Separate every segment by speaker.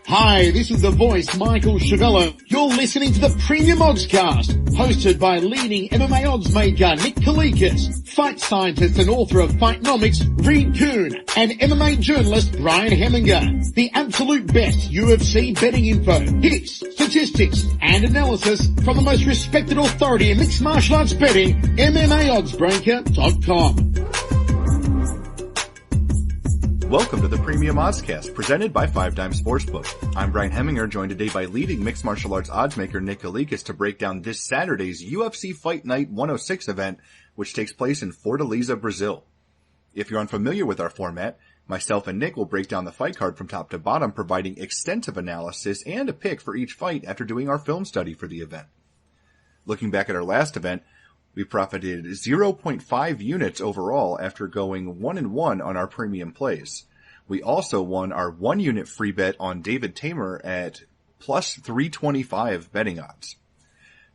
Speaker 1: Hi, this is the voice, Michael Chavello. You're listening to the Premium Oddscast, hosted by leading MMA odds maker Nick Kalikas, fight scientist and author of Fightnomics, Reed Kuhn, and MMA journalist Brian Hemminger. The absolute best UFC betting info, hits, statistics, and analysis from the most respected authority in mixed martial arts betting, MMAOddsBreaker.com.
Speaker 2: Welcome to the Premium Oddscast, presented by 5 Dime Sportsbook. I'm Brian Hemminger, joined today by leading mixed martial arts oddsmaker Nick Kalikas to break down this Saturday's UFC Fight Night 106 event, which takes place in Fortaleza, Brazil. If you're unfamiliar with our format, myself and Nick will break down the fight card from top to bottom, providing extensive analysis and a pick for each fight after doing our film study for the event. Looking back at our last event, we profited 0.5 units overall after going 1-1 on our premium plays. We also won our 1 unit free bet on David Tamer at plus 325 betting odds.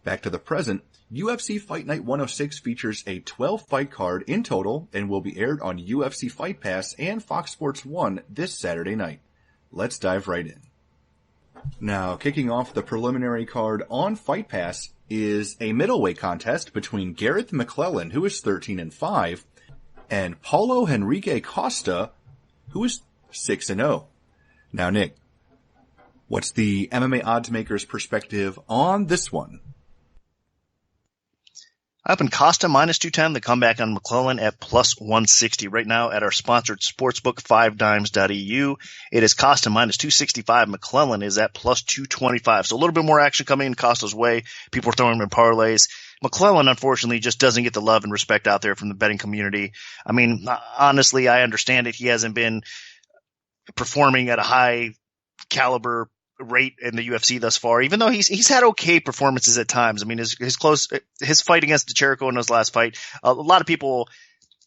Speaker 2: Back to the present, UFC Fight Night 106 features a 12 fight card in total and will be aired on UFC Fight Pass and Fox Sports 1 this Saturday night. Let's dive right in. Now, kicking off the preliminary card on Fight Pass is a middleweight contest between Gareth McClellan, who is 13-5, and Paulo Henrique Costa, who is 6-0. Now, Nick, what's the MMA odds maker's perspective on this one?
Speaker 3: Up in Costa minus 210, the comeback on McClellan at plus 160 right now at our sponsored sportsbook, 5dimes.eu. It is Costa minus 265. McClellan is at plus 225. So a little bit more action coming in Costa's way. People are throwing him in parlays. McClellan, unfortunately, just doesn't get the love and respect out there from the betting community. I mean, honestly, I understand it. He hasn't been performing at a high caliber rate in the UFC thus far, even though he's had okay performances at times. I mean, his fight against DeChirico in his last fight, a lot of people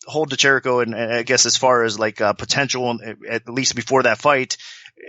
Speaker 3: hold DeChirico and I guess as far as like potential, at least before that fight,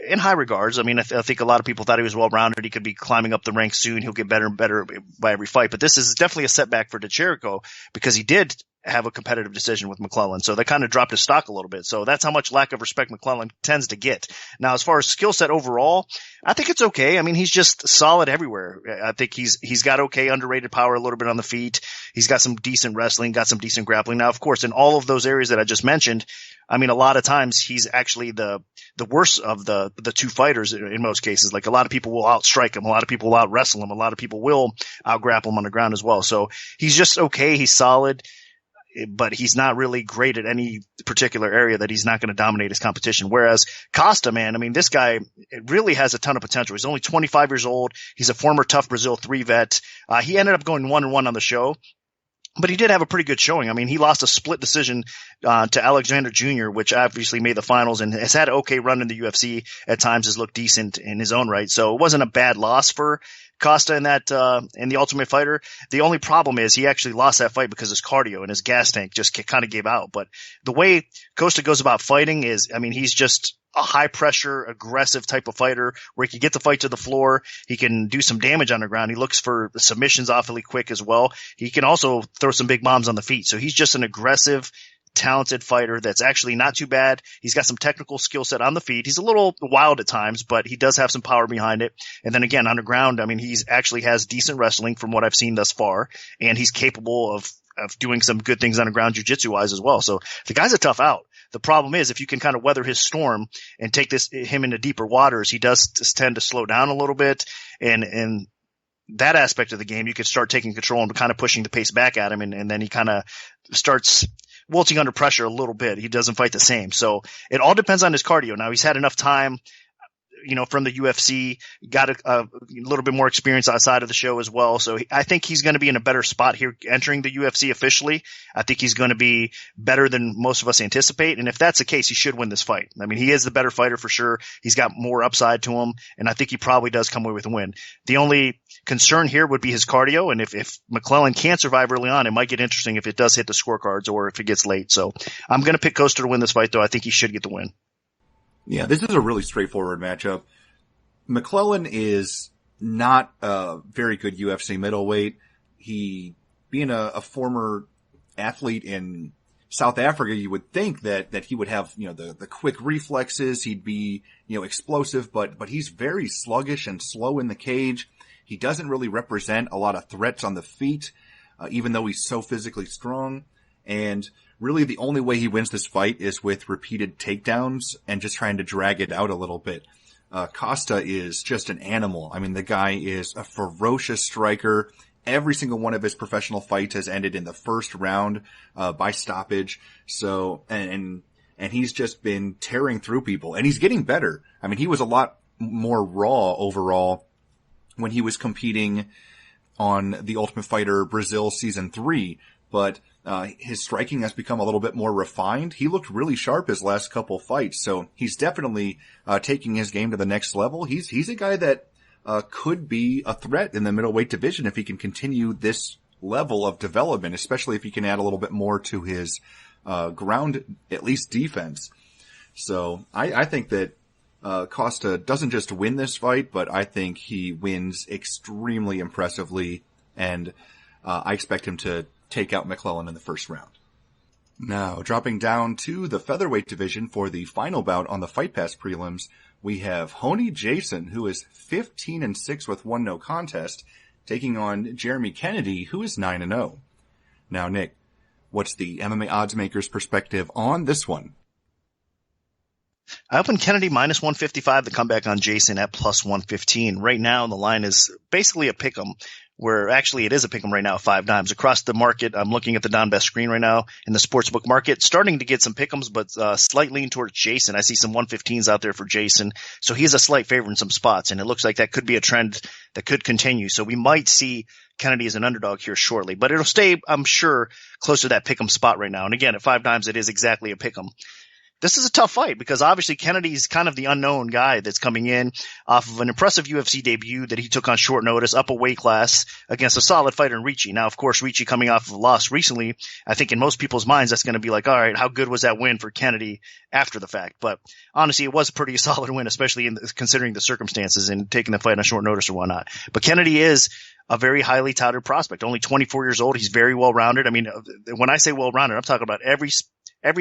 Speaker 3: in high regards. I mean, I think a lot of people thought he was well-rounded. He could be climbing up the ranks soon. He'll get better and better by every fight. But this is definitely a setback for DeChirico because he did have a competitive decision with McClellan. So that kind of dropped his stock a little bit. So that's how much lack of respect McClellan tends to get. Now, as far as skill set overall, I think it's okay. I mean, he's just solid everywhere. I think he's got okay underrated power a little bit on the feet. He's got some decent wrestling, got some decent grappling. Now, of course, in all of those areas that I just mentioned, I mean, a lot of times he's actually the worst of the two fighters in most cases. Like a lot of people will outstrike him. A lot of people will out wrestle him. A lot of people will out grapple him on the ground as well. So he's just okay. He's solid, but he's not really great at any particular area that he's not going to dominate his competition. Whereas Costa, man, I mean, this guy really has a ton of potential. He's only 25 years old. He's a former Tough Brazil 3 vet. He ended up going 1-1 on the show, but he did have a pretty good showing. I mean, he lost a split decision to Alexander Jr., which obviously made the finals and has had an okay run in the UFC at times, has looked decent in his own right. So it wasn't a bad loss for Costa in the Ultimate Fighter. The only problem is he actually lost that fight because his cardio and his gas tank just kind of gave out. But the way Costa goes about fighting is, I mean, he's just a high pressure, aggressive type of fighter where he can get the fight to the floor. He can do some damage on the ground. He looks for submissions awfully quick as well. He can also throw some big bombs on the feet. So he's just an aggressive, talented fighter that's actually not too bad. He's got some technical skill set on the feet. He's a little wild at times, but he does have some power behind it. And then again, on the ground, I mean, he's actually has decent wrestling from what I've seen thus far, and he's capable of doing some good things on the ground jiu-jitsu wise as well. So the guy's a tough out. The problem is if you can kind of weather his storm and take him into deeper waters, he does tend to slow down a little bit. And that aspect of the game, you could start taking control and kind of pushing the pace back at him. And then he kind of starts wilting under pressure a little bit. He doesn't fight the same. So it all depends on his cardio. Now he's had enough time, from the UFC, got a little bit more experience outside of the show as well. So I think he's going to be in a better spot here entering the UFC officially. I think he's going to be better than most of us anticipate. And if that's the case, he should win this fight. I mean, he is the better fighter for sure. He's got more upside to him, and I think he probably does come away with a win. The only concern here would be his cardio. And if McClellan can't survive early on, it might get interesting if it does hit the scorecards or if it gets late. So I'm going to pick Costa to win this fight, though. I think he should get the win.
Speaker 2: Yeah, this is a really straightforward matchup. McClellan is not a very good UFC middleweight. He, being a former athlete in South Africa, you would think that he would have, the quick reflexes. He'd be, explosive, but he's very sluggish and slow in the cage. He doesn't really represent a lot of threats on the feet, even though he's so physically strong. And really the only way he wins this fight is with repeated takedowns and just trying to drag it out a little bit. Costa is just an animal. I mean, the guy is a ferocious striker. Every single one of his professional fights has ended in the first round, by stoppage. So, and he's just been tearing through people, and he's getting better. I mean, he was a lot more raw overall when he was competing on The Ultimate Fighter Brazil Season 3, but his striking has become a little bit more refined. He looked really sharp his last couple fights, so he's definitely taking his game to the next level. He's a guy that could be a threat in the middleweight division if he can continue this level of development, especially if he can add a little bit more to his ground, at least defense. So I think that Costa doesn't just win this fight, but I think he wins extremely impressively, and I expect him to take out McClellan in the first round. Now, dropping down to the featherweight division for the final bout on the Fight Pass prelims, we have Honey Jason, who is 15-6 with 1 no contest, taking on Jeremy Kennedy, who is 9-0. Now, Nick, what's the MMA oddsmaker's perspective on this one?
Speaker 3: I opened Kennedy minus 155, the comeback on Jason at plus 115. Right now, the line is basically a pick'em, where actually it is a pick'em right now at 5 dimes. Across the market, I'm looking at the Don Best screen right now in the sportsbook market, starting to get some pick'ems, but slight lean towards Jason. I see some 115s out there for Jason, so he's a slight favorite in some spots, and it looks like that could be a trend that could continue. So we might see Kennedy as an underdog here shortly, but it'll stay, I'm sure, close to that pick'em spot right now. And again, at 5 dimes, it is exactly a pick'em. This is a tough fight because obviously Kennedy's kind of the unknown guy that's coming in off of an impressive UFC debut that he took on short notice, up a weight class against a solid fighter in Ricci. Now, of course, Ricci coming off of a loss recently, I think in most people's minds that's going to be like, all right, how good was that win for Kennedy after the fact? But honestly, it was a pretty solid win, especially considering the circumstances and taking the fight on short notice or whatnot. But Kennedy is a very highly touted prospect, only 24 years old. He's very well-rounded. I mean, when I say well-rounded, I'm talking about every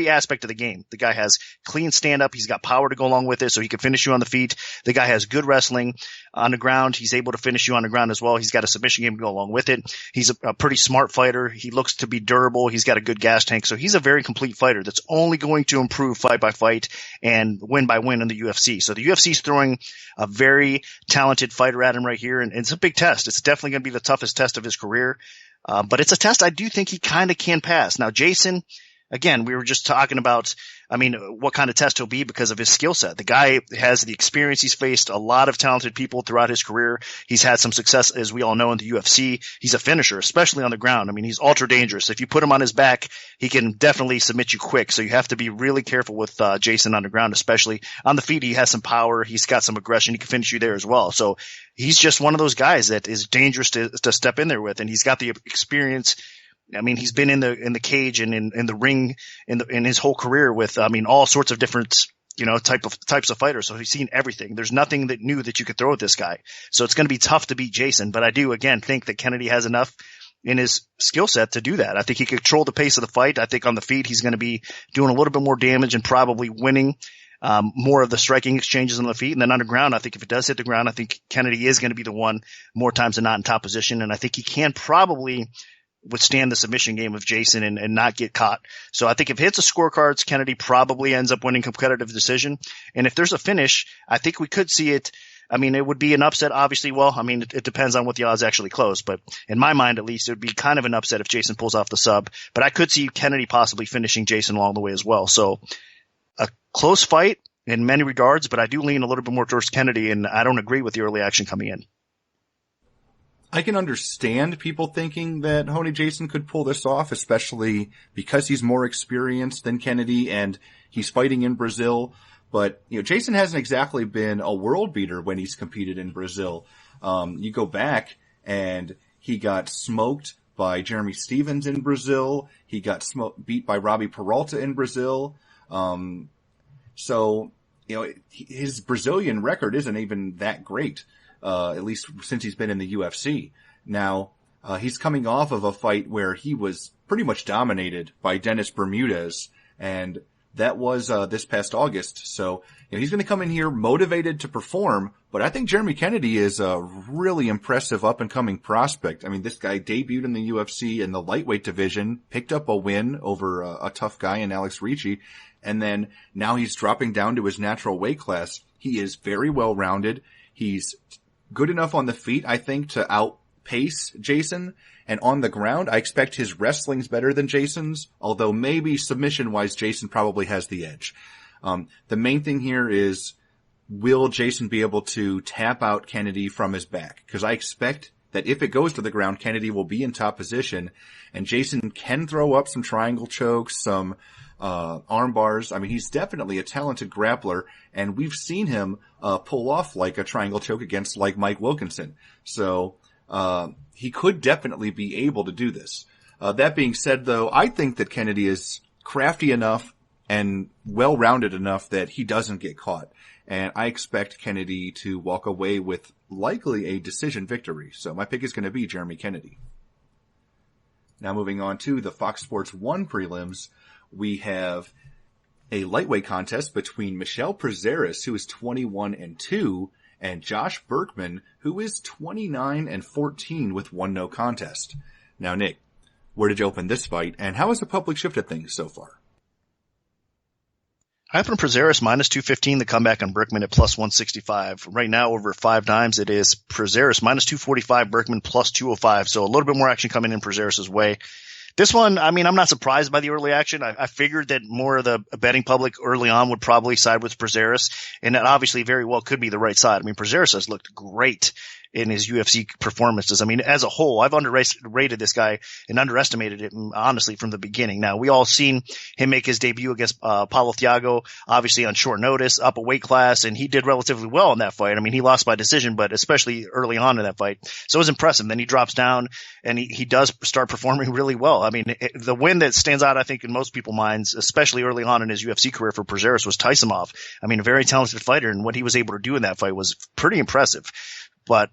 Speaker 3: aspect of the game. The guy has clean stand-up. He's got power to go along with it, so he can finish you on the feet. The guy has good wrestling on the ground. He's able to finish you on the ground as well. He's got a submission game to go along with it. He's a pretty smart fighter. He looks to be durable. He's got a good gas tank. So he's a very complete fighter that's only going to improve fight by fight and win by win in the UFC. So the UFC is throwing a very talented fighter at him right here, and it's a big test. It's definitely going to be the toughest test of his career. But it's a test I do think he kind of can pass. Now, Jason, again, we were just talking about, what kind of test he'll be because of his skill set. The guy has the experience. He's faced a lot of talented people throughout his career. He's had some success, as we all know, in the UFC. He's a finisher, especially on the ground. He's ultra dangerous. If you put him on his back, he can definitely submit you quick. So you have to be really careful with Jason on the ground, especially on the feet. He has some power. He's got some aggression. He can finish you there as well. So he's just one of those guys that is dangerous to step in there with, and he's got the experience. He's been in the cage and in the ring in his whole career with, all sorts of different, types of fighters. So he's seen everything. There's nothing that new that you could throw at this guy. So it's going to be tough to beat Jason. But I do, again, think that Kennedy has enough in his skill set to do that. I think he can control the pace of the fight. I think on the feet, he's going to be doing a little bit more damage and probably winning more of the striking exchanges on the feet. And then on the ground, I think if it does hit the ground, I think Kennedy is going to be the one more times than not in top position. And I think he can probably withstand the submission game of Jason and not get caught. So I think if it hits the scorecards, Kennedy probably ends up winning competitive decision. And if there's a finish, I think we could see it. It would be an upset, obviously. Well, it depends on what the odds actually close. But in my mind, at least, it would be kind of an upset if Jason pulls off the sub. But I could see Kennedy possibly finishing Jason along the way as well. So a close fight in many regards, but I do lean a little bit more towards Kennedy, and I don't agree with the early action coming in.
Speaker 2: I can understand people thinking that Honey Jason could pull this off, especially because he's more experienced than Kennedy and he's fighting in Brazil. But, Jason hasn't exactly been a world beater when he's competed in Brazil. You go back and he got smoked by Jeremy Stevens in Brazil. He got beat by Robbie Peralta in Brazil. So, his Brazilian record isn't even that great. At least since he's been in the UFC. Now, He's coming off of a fight where he was pretty much dominated by Dennis Bermudez, and that was this past August. So he's going to come in here motivated to perform, but I think Jeremy Kennedy is a really impressive up-and-coming prospect. I mean, this guy debuted in the UFC in the lightweight division, picked up a win over a tough guy in Alex Ricci, and then now he's dropping down to his natural weight class. He is very well-rounded. He's good enough on the feet, I think, to outpace Jason. And on the ground, I expect his wrestling's better than Jason's, although maybe submission-wise, Jason probably has the edge. The main thing here is, will Jason be able to tap out Kennedy from his back? Because I expect that if it goes to the ground, Kennedy will be in top position, and Jason can throw up some triangle chokes, some arm bars. I mean, he's definitely a talented grappler, and we've seen him pull off like a triangle choke against like Mike Wilkinson. So he could definitely be able to do this. That being said, though, I think that Kennedy is crafty enough and well-rounded enough that he doesn't get caught. And I expect Kennedy to walk away with likely a decision victory. So my pick is going to be Jeremy Kennedy. Now moving on to the Fox Sports 1 prelims, we have a lightweight contest between Michel Prazeres, who is 21-2, and Josh Berkman, who is 29-14 with 1 no contest. Now, Nick, where did you open this fight, and how has the public shifted things so far?
Speaker 3: I opened Prazeres minus 215, the comeback on Berkman at plus 165. Right now, over 5 dimes, it is Prazeres minus 245, Berkman plus 205. So a little bit more action coming in Prazeres' way. This one, I mean, I'm not surprised by the early action. I figured that more of the betting public early on would probably side with Prazeres, and that obviously very well could be the right side. I mean, Prazeres has looked great in his UFC performances. I mean, as a whole, I've underrated this guy and underestimated him, honestly, from the beginning. Now, we all seen him make his debut against Paulo Thiago, obviously on short notice, up a weight class, and he did relatively well in that fight. I mean, he lost by decision, but especially early on in that fight. So it was impressive. Then he drops down, and he does start performing really well. I mean, the win that stands out, I think, in most people's minds, especially early on in his UFC career for Prazeres, was Taisimov. I mean, a very talented fighter, and what he was able to do in that fight was pretty impressive. But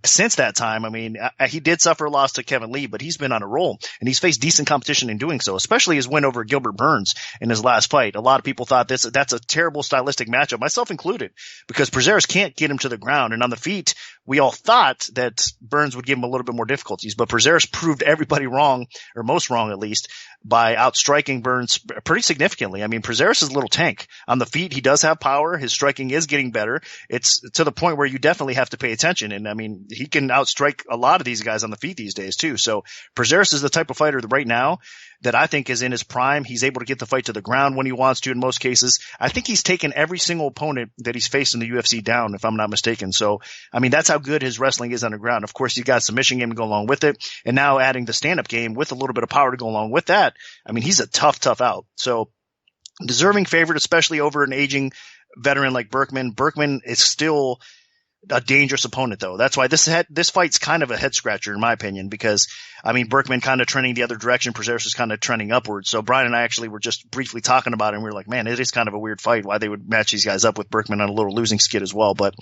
Speaker 3: since that time, I mean, he did suffer a loss to Kevin Lee, but he's been on a roll, and he's faced decent competition in doing so, especially his win over Gilbert Burns in his last fight. A lot of people thought that's a terrible stylistic matchup, myself included, because Prazeres can't get him to the ground, and on the feet, we all thought that Burns would give him a little bit more difficulties, but Prazeres proved everybody wrong, or most wrong at least, by outstriking Burns pretty significantly. I mean, Prazeres is a little tank. On the feet, he does have power. His striking is getting better. It's to the point where you definitely have to pay attention. And I mean, he can outstrike a lot of these guys on the feet these days too. So Prazeres is the type of fighter that right now that I think is in his prime. He's able to get the fight to the ground when he wants to in most cases. I think he's taken every single opponent that he's faced in the UFC down, if I'm not mistaken. So, I mean, that's how good his wrestling is on the ground. Of course, you got submission game to go along with it. And now adding the stand-up game with a little bit of power to go along with that. I mean, he's a tough out. So deserving favorite, especially over an aging veteran like Berkman. Berkman is still a dangerous opponent, though. That's why this fight's kind of a head scratcher, in my opinion, because, I mean, Berkman kind of trending the other direction. Prazeres is kind of trending upwards. So Brian and I actually were just briefly talking about it, and we were like, man, it is kind of a weird fight, why they would match these guys up with Berkman on a little losing skid as well. But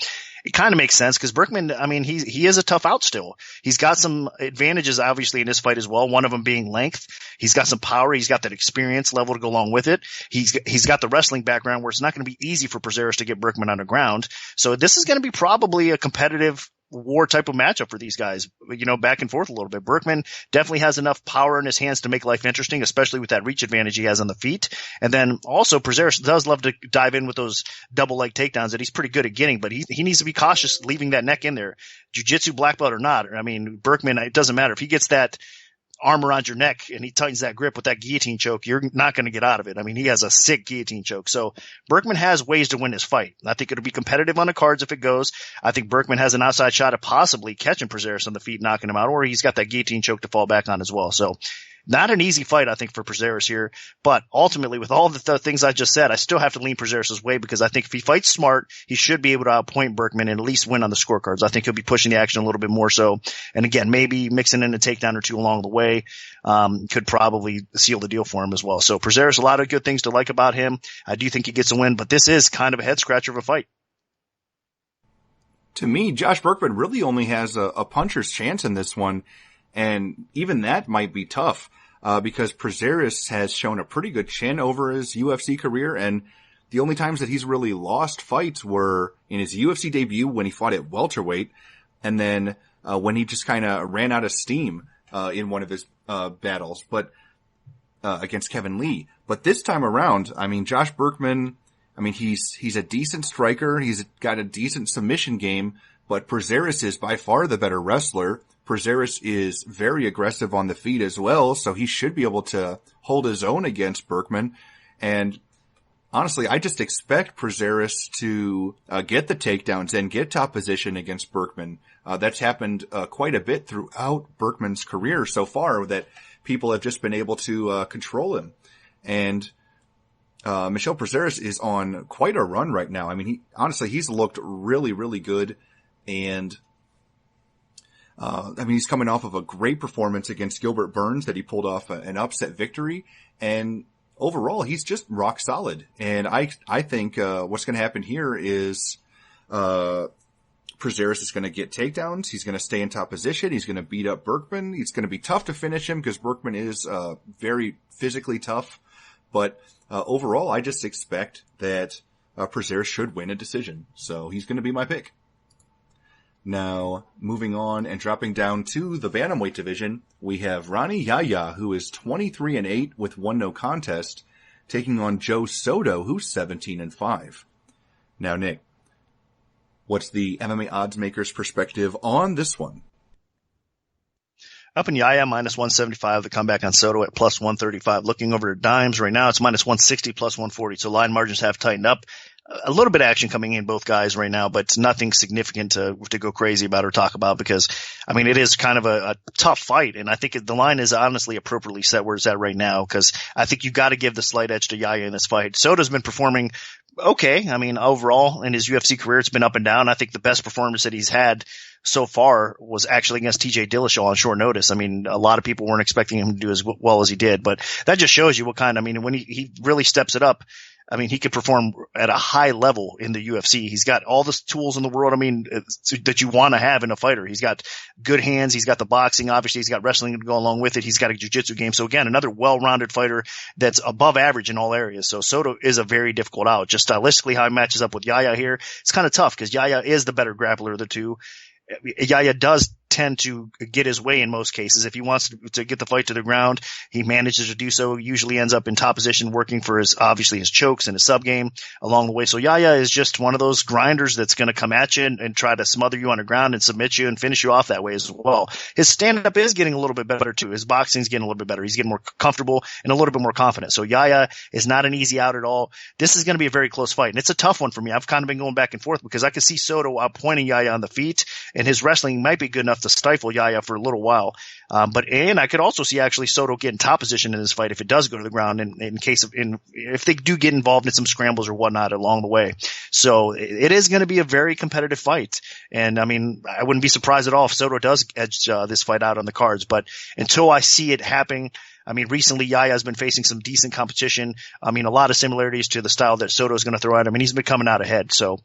Speaker 3: it kind of makes sense because Berkman, I mean, he is a tough out still. He's got some advantages, obviously, in this fight as well. One of them being length. He's got some power. He's got that experience level to go along with it. He's got the wrestling background where it's not going to be easy for Prazeres to get Berkman on the ground. So this is going to be probably a competitive war type of matchup for these guys, you know, back and forth a little bit. Berkman definitely has enough power in his hands to make life interesting, especially with that reach advantage he has on the feet. And then also Prazeres does love to dive in with those double leg takedowns that he's pretty good at getting, but he needs to be cautious leaving that neck in there. Jiu-jitsu black belt or not. I mean, Berkman, it doesn't matter if he gets that arm around your neck and he tightens that grip with that guillotine choke, you're not going to get out of it. I mean, he has a sick guillotine choke. So Berkman has ways to win this fight. I think it'll be competitive on the cards if it goes. I think Berkman has an outside shot at possibly catching Prazeres on the feet, knocking him out, or he's got that guillotine choke to fall back on as well. So not an easy fight, I think, for Prazeres here. But ultimately, with all the things I just said, I still have to lean Prazeres' way because I think if he fights smart, he should be able to outpoint Berkman and at least win on the scorecards. I think he'll be pushing the action a little bit more so. And again, maybe mixing in a takedown or two along the way could probably seal the deal for him as well. So Prazeres, a lot of good things to like about him. I do think he gets a win, but this is kind of a head-scratcher of a fight.
Speaker 2: To me, Josh Berkman really only has a puncher's chance in this one. And even that might be tough, because Prazeres has shown a pretty good chin over his UFC career, and the only times that he's really lost fights were in his UFC debut when he fought at welterweight, and then when he just kind of ran out of steam in one of his battles, but against Kevin Lee. But this time around, I mean, Josh Berkman, I mean, he's a decent striker. He's got a decent submission game, but Prazeres is by far the better wrestler. Prazeres is very aggressive on the feet as well, so he should be able to hold his own against Berkman. And honestly, I just expect Prazeres to get the takedowns and get top position against Berkman. That's happened quite a bit throughout Berkman's career so far, that people have just been able to control him. And Michel Prazeres is on quite a run right now. I mean, he's looked really, really good. And he's coming off of a great performance against Gilbert Burns that he pulled off an upset victory. And overall, he's just rock solid. And I think what's going to happen here is Prazeres is going to get takedowns. He's going to stay in top position. He's going to beat up Berkman. It's going to be tough to finish him because Berkman is very physically tough. But overall, I just expect that Prazeres should win a decision. So he's going to be my pick. Now, moving on and dropping down to the bantamweight division, we have Rani Yahya, who is 23-8 with 1 no contest, taking on Joe Soto, who's 17-5. Now, Nick, what's the MMA odds maker's perspective on this one?
Speaker 3: Up in Yahya, minus 175. The comeback on Soto at plus 135. Looking over at Dimes right now, it's minus 160, plus 140. So line margins have tightened up. A little bit of action coming in both guys right now, but it's nothing significant to go crazy about or talk about because, I mean, it is kind of a tough fight. And I think the line is honestly appropriately set where it's at right now because I think you got to give the slight edge to Yahya in this fight. Soto's been performing okay. I mean, overall in his UFC career, it's been up and down. I think the best performance that he's had so far was actually against TJ Dillashaw on short notice. I mean, a lot of people weren't expecting him to do as well as he did, but that just shows you what kind, I mean, when he really steps it up, I mean, he could perform at a high level in the UFC. He's got all the tools in the world, I mean, that you want to have in a fighter. He's got good hands. He's got the boxing. Obviously, he's got wrestling to go along with it. He's got a jiu-jitsu game. So again, another well-rounded fighter that's above average in all areas. So Soto is a very difficult out. Just stylistically, how he matches up with Yahya here, it's kind of tough because Yahya is the better grappler of the two. Yahya does tend to get his way in most cases. If he wants to get the fight to the ground, he manages to do so, usually ends up in top position working for obviously his chokes and his sub game along the way. So Yahya is just one of those grinders that's going to come at you and try to smother you on the ground and submit you and finish you off that way as well. His stand-up is getting a little bit better too. His boxing is getting a little bit better. He's getting more comfortable and a little bit more confident. So Yahya is not an easy out at all. This is going to be a very close fight, and it's a tough one for me. I've kind of been going back and forth because I could see Soto outpointing Yahya on the feet, and his wrestling might be good enough to stifle Yahya for a little while. And I could also see actually Soto getting top position in this fight if it does go to the ground if they do get involved in some scrambles or whatnot along the way. So it is going to be a very competitive fight. And I mean, I wouldn't be surprised at all if Soto does edge this fight out on the cards, but until I see it happening, I mean, recently Yahya has been facing some decent competition. I mean, a lot of similarities to the style that Soto is going to throw at him, and he's been coming out ahead. So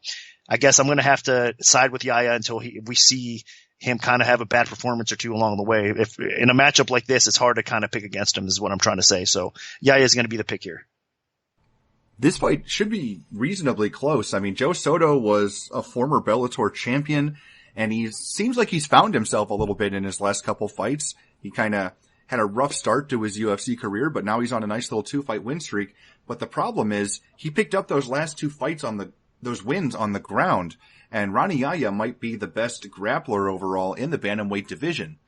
Speaker 3: I guess I'm going to have to side with Yahya until we see him kind of have a bad performance or two along the way. If in a matchup like this, it's hard to kind of pick against him is what I'm trying to say. So Yahya is going to be the pick here.
Speaker 2: This fight should be reasonably close. I mean, Joe Soto was a former Bellator champion, and he seems like he's found himself a little bit in his last couple fights. He kind of had a rough start to his UFC career, but now he's on a nice little 2-fight win streak. But the problem is he picked up those last 2 fights those wins on the ground. And Rani Yahya might be the best grappler overall in the bantamweight division.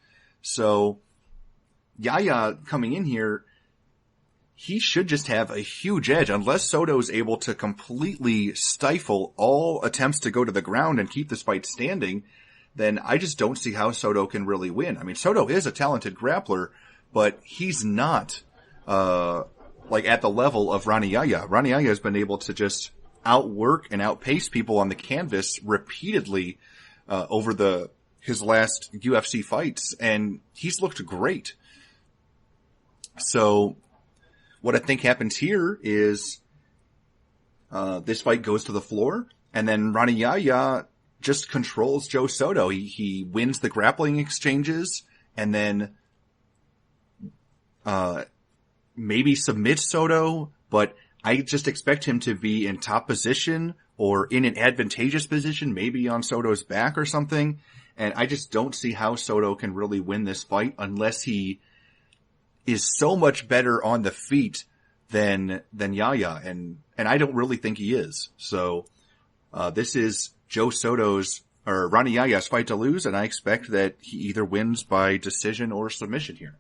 Speaker 2: So Yahya coming in here, he should just have a huge edge unless Soto is able to completely stifle all attempts to go to the ground and keep this fight standing. Then I just don't see how Soto can really win. I mean, Soto is a talented grappler, but he's not at the level of Rani Yahya. Rani Yahya has been able to just outwork and outpace people on the canvas repeatedly over his last UFC fights, and he's looked great. So what I think happens here is this fight goes to the floor, and then Rani Yahya just controls Joe Soto. He wins the grappling exchanges, and then maybe submit Soto, but I just expect him to be in top position or in an advantageous position, maybe on Soto's back or something. And I just don't see how Soto can really win this fight unless he is so much better on the feet than Yaya. And I don't really think he is. So, this is Joe Soto's or Ronnie Yaya's fight to lose. And I expect that he either wins by decision or submission here.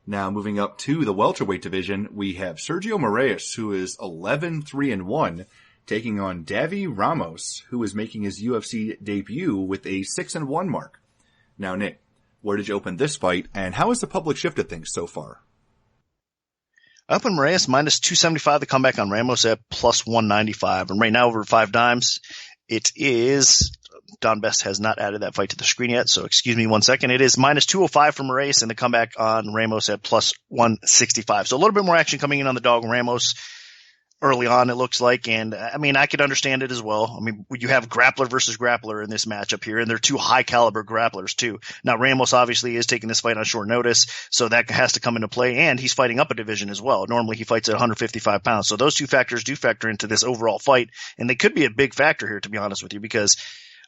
Speaker 2: Now moving up to the welterweight division, we have Sergio Moraes, who is 11-3-1, taking on Davy Ramos, who is making his UFC debut with a 6-1 mark. Now, Nick, where did you open this fight, and how has the public shifted things so far?
Speaker 3: I opened Moraes minus 275, the comeback on Ramos at plus 195. And right now over 5 dimes, it is... Don Best has not added that fight to the screen yet, so excuse me 1 second. It is minus 205 for Moraes and the comeback on Ramos at plus 165. So a little bit more action coming in on the dog Ramos early on, it looks like. And I mean, I could understand it as well. I mean, you have grappler versus grappler in this matchup here, and they're 2 high caliber grapplers too. Now Ramos obviously is taking this fight on short notice, so that has to come into play, and he's fighting up a division as well. Normally he fights at 155 pounds. So those 2 factors do factor into this overall fight, and they could be a big factor here, to be honest with you, because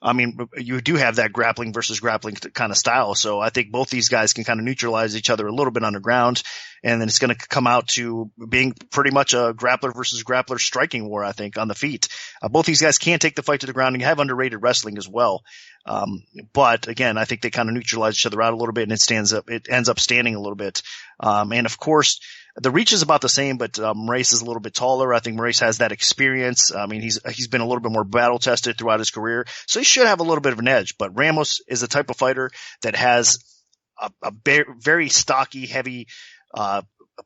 Speaker 3: I mean, you do have that grappling versus grappling kind of style. So I think both these guys can kind of neutralize each other a little bit on the ground. And then it's going to come out to being pretty much a grappler versus grappler striking war, I think, on the feet. Both these guys can take the fight to the ground and have underrated wrestling as well. But again, I think they kind of neutralize each other out a little bit, and it ends up standing a little bit. And of course, the reach is about the same, but Moraes is a little bit taller. I think Moraes has that experience. I mean, he's been a little bit more battle tested throughout his career, so he should have a little bit of an edge. But Ramos is the type of fighter that has a very stocky, heavy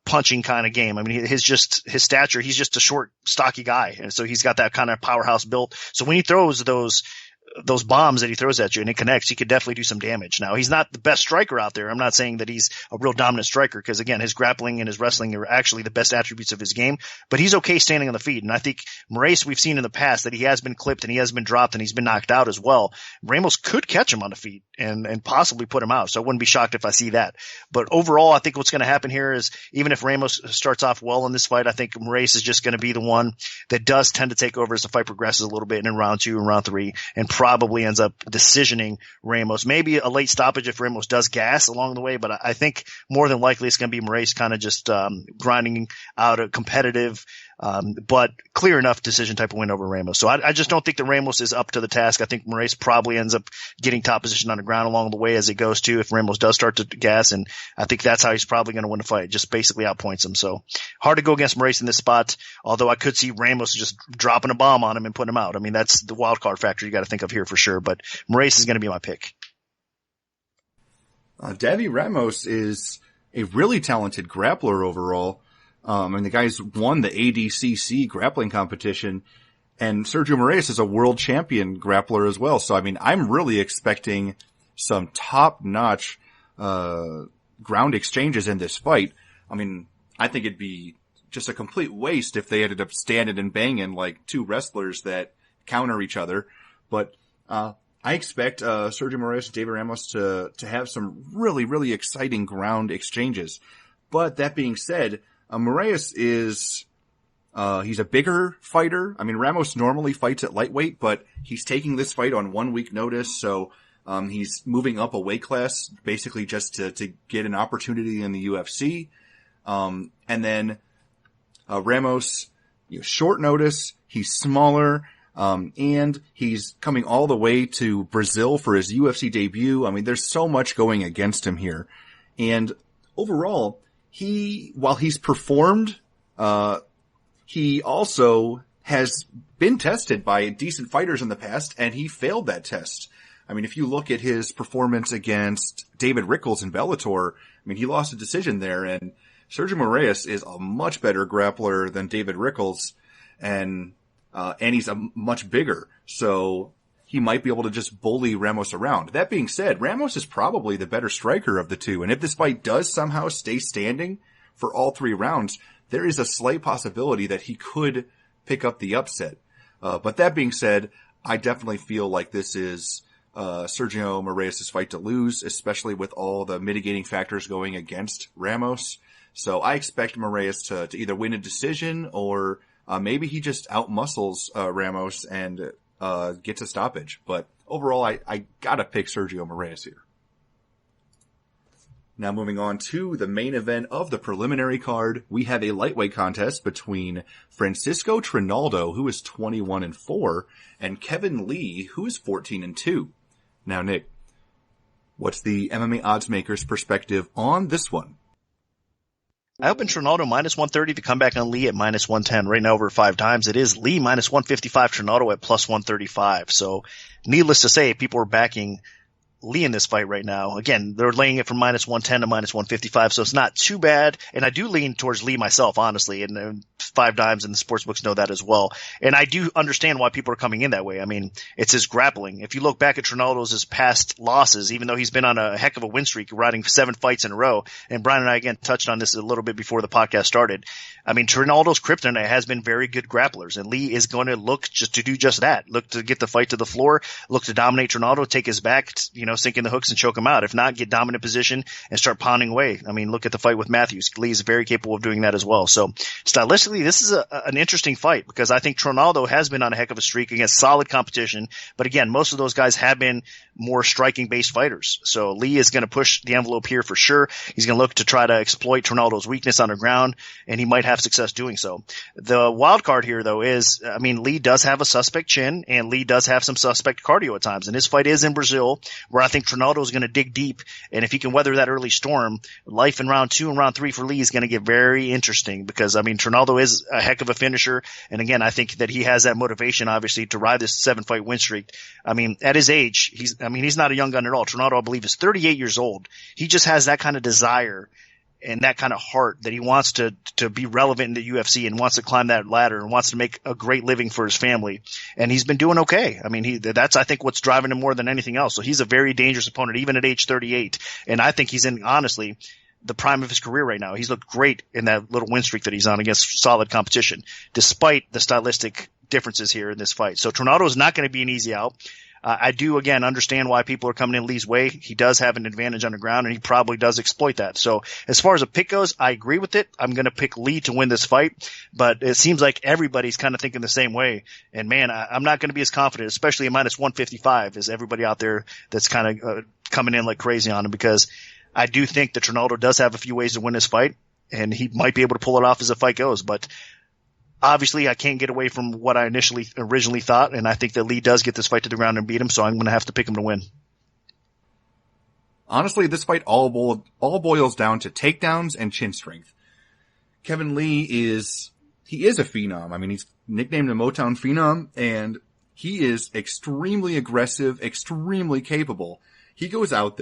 Speaker 3: punching kind of game. I mean, his stature, he's just a short, stocky guy, and so he's got that kind of powerhouse built. So when he throws those bombs that he throws at you and it connects, he could definitely do some damage. Now, he's not the best striker out there. I'm not saying that he's a real dominant striker, because again, his grappling and his wrestling are actually the best attributes of his game, but he's okay standing on the feet. And I think Moraes, we've seen in the past that he has been clipped and he has been dropped and he's been knocked out as well. Ramos could catch him on the feet and possibly put him out. So I wouldn't be shocked if I see that. But overall, I think what's going to happen here is, even if Ramos starts off well in this fight, I think Moraes is just going to be the one that does tend to take over as the fight progresses a little bit in round 2 and round 3, and probably ends up decisioning Ramos. Maybe a late stoppage if Ramos does gas along the way, but I think more than likely it's going to be Moraes kind of just grinding out a competitive but clear enough decision type of win over Ramos. So I just don't think that Ramos is up to the task. I think Moraes probably ends up getting top position on the ground along the way as it goes to, if Ramos does start to gas, and I think that's how he's probably going to win the fight, just basically outpoints him. So hard to go against Moraes in this spot, although I could see Ramos just dropping a bomb on him and putting him out. I mean, that's the wild card factor you got to think of here for sure, but Moraes is going to be my pick.
Speaker 2: Davy Ramos is a really talented grappler overall. And the guy's won the ADCC grappling competition, and Sergio Moraes is a world champion grappler as well. So, I mean, I'm really expecting some top-notch ground exchanges in this fight. I mean, I think it'd be just a complete waste if they ended up standing and banging like 2 wrestlers that counter each other. But I expect Sergio Moraes and Davy Ramos to have some really, really exciting ground exchanges. But that being said, Moraes is, he's a bigger fighter. I mean, Ramos normally fights at lightweight, but he's taking this fight on 1 week notice. So, he's moving up a weight class basically just to get an opportunity in the UFC. And then, Ramos, short notice, he's smaller, and he's coming all the way to Brazil for his UFC debut. I mean, there's so much going against him here. And overall, while he's performed, he also has been tested by decent fighters in the past, and he failed that test. I mean, if you look at his performance against David Rickles in Bellator, I mean, he lost a decision there, and Sergio Moraes is a much better grappler than David Rickles, and he's a much bigger. So he might be able to just bully Ramos around. That being said, Ramos is probably the better striker of the 2. And if this fight does somehow stay standing for all 3 rounds, there is a slight possibility that he could pick up the upset. But that being said, I definitely feel like this is Sergio Moraes' fight to lose, especially with all the mitigating factors going against Ramos. So I expect Moraes to either win a decision or maybe he just outmuscles Ramos and gets a stoppage. But overall, I gotta pick Sergio Moraes here. Now moving on to the main event of the preliminary card, we have a lightweight contest between Francisco Trinaldo, who is 21-4, and Kevin Lee, who is 14-2. Now, Nick, what's the MMA odds maker's perspective on this one?
Speaker 3: I opened Trinaldo -130 to come back on Lee at -110 right now over 5 times. It is Lee -155, Trinaldo at +135. So needless to say, people are backing Lee in this fight right now. Again, they're laying it from -110 to -155, so it's not too bad. And I do lean towards Lee myself, honestly, and 5 dimes and the sports books know that as well. And I do understand why people are coming in that way. I mean, it's his grappling. If you look back at Trinaldo's past losses, even though he's been on a heck of a win streak, riding 7 fights in a row, and Brian and I again touched on this a little bit before the podcast started. I mean, Trinaldo's kryptonite has been very good grapplers, and Lee is going to look just to do just that. Look to get the fight to the floor, look to dominate Trinaldo, take his back, sink in the hooks and choke him out. If not, get dominant position and start pounding away. I mean, look at the fight with Matthews. Lee is very capable of doing that as well. So stylistically, this is an interesting fight because I think Trinaldo has been on a heck of a streak against solid competition. But again, most of those guys have been more striking-based fighters. So Lee is going to push the envelope here for sure. He's going to look to try to exploit Trinaldo's weakness on the ground, and he might have success doing so. The wild card here, though, is, I mean, Lee does have a suspect chin, and Lee does have some suspect cardio at times. And his fight is in Brazil, where I think Trinaldo is going to dig deep, and if he can weather that early storm, life in round 2 and round 3 for Lee is going to get very interesting because, I mean, Trinaldo is a heck of a finisher, and again, I think that he has that motivation, obviously, to ride this 7-fight win streak. I mean, at his age, he's not a young gun at all. Trinaldo, I believe, is 38 years old. He just has that kind of desire and that kind of heart that he wants to be relevant in the UFC and wants to climb that ladder and wants to make a great living for his family. And he's been doing okay. I mean, that's, I think, what's driving him more than anything else. So he's a very dangerous opponent, even at age 38. And I think he's in, honestly, the prime of his career right now. He's looked great in that little win streak that he's on against solid competition, despite the stylistic differences here in this fight. So Trinaldo is not going to be an easy out. I do, again, understand why people are coming in Lee's way. He does have an advantage on the ground, and he probably does exploit that. So as far as a pick goes, I agree with it. I'm going to pick Lee to win this fight, but it seems like everybody's kind of thinking the same way. And, man, I'm not going to be as confident, especially at -155, as everybody out there that's kind of coming in like crazy on him, because I do think that Trinaldo does have a few ways to win this fight, and he might be able to pull it off as the fight goes. But obviously, I can't get away from what I originally thought, and I think that Lee does get this fight to the ground and beat him, so I'm going to have to pick him to win.
Speaker 2: Honestly, this fight all boils down to takedowns and chin strength. Kevin Lee is a phenom. I mean, he's nicknamed a Motown Phenom, and he is extremely aggressive, extremely capable. He goes out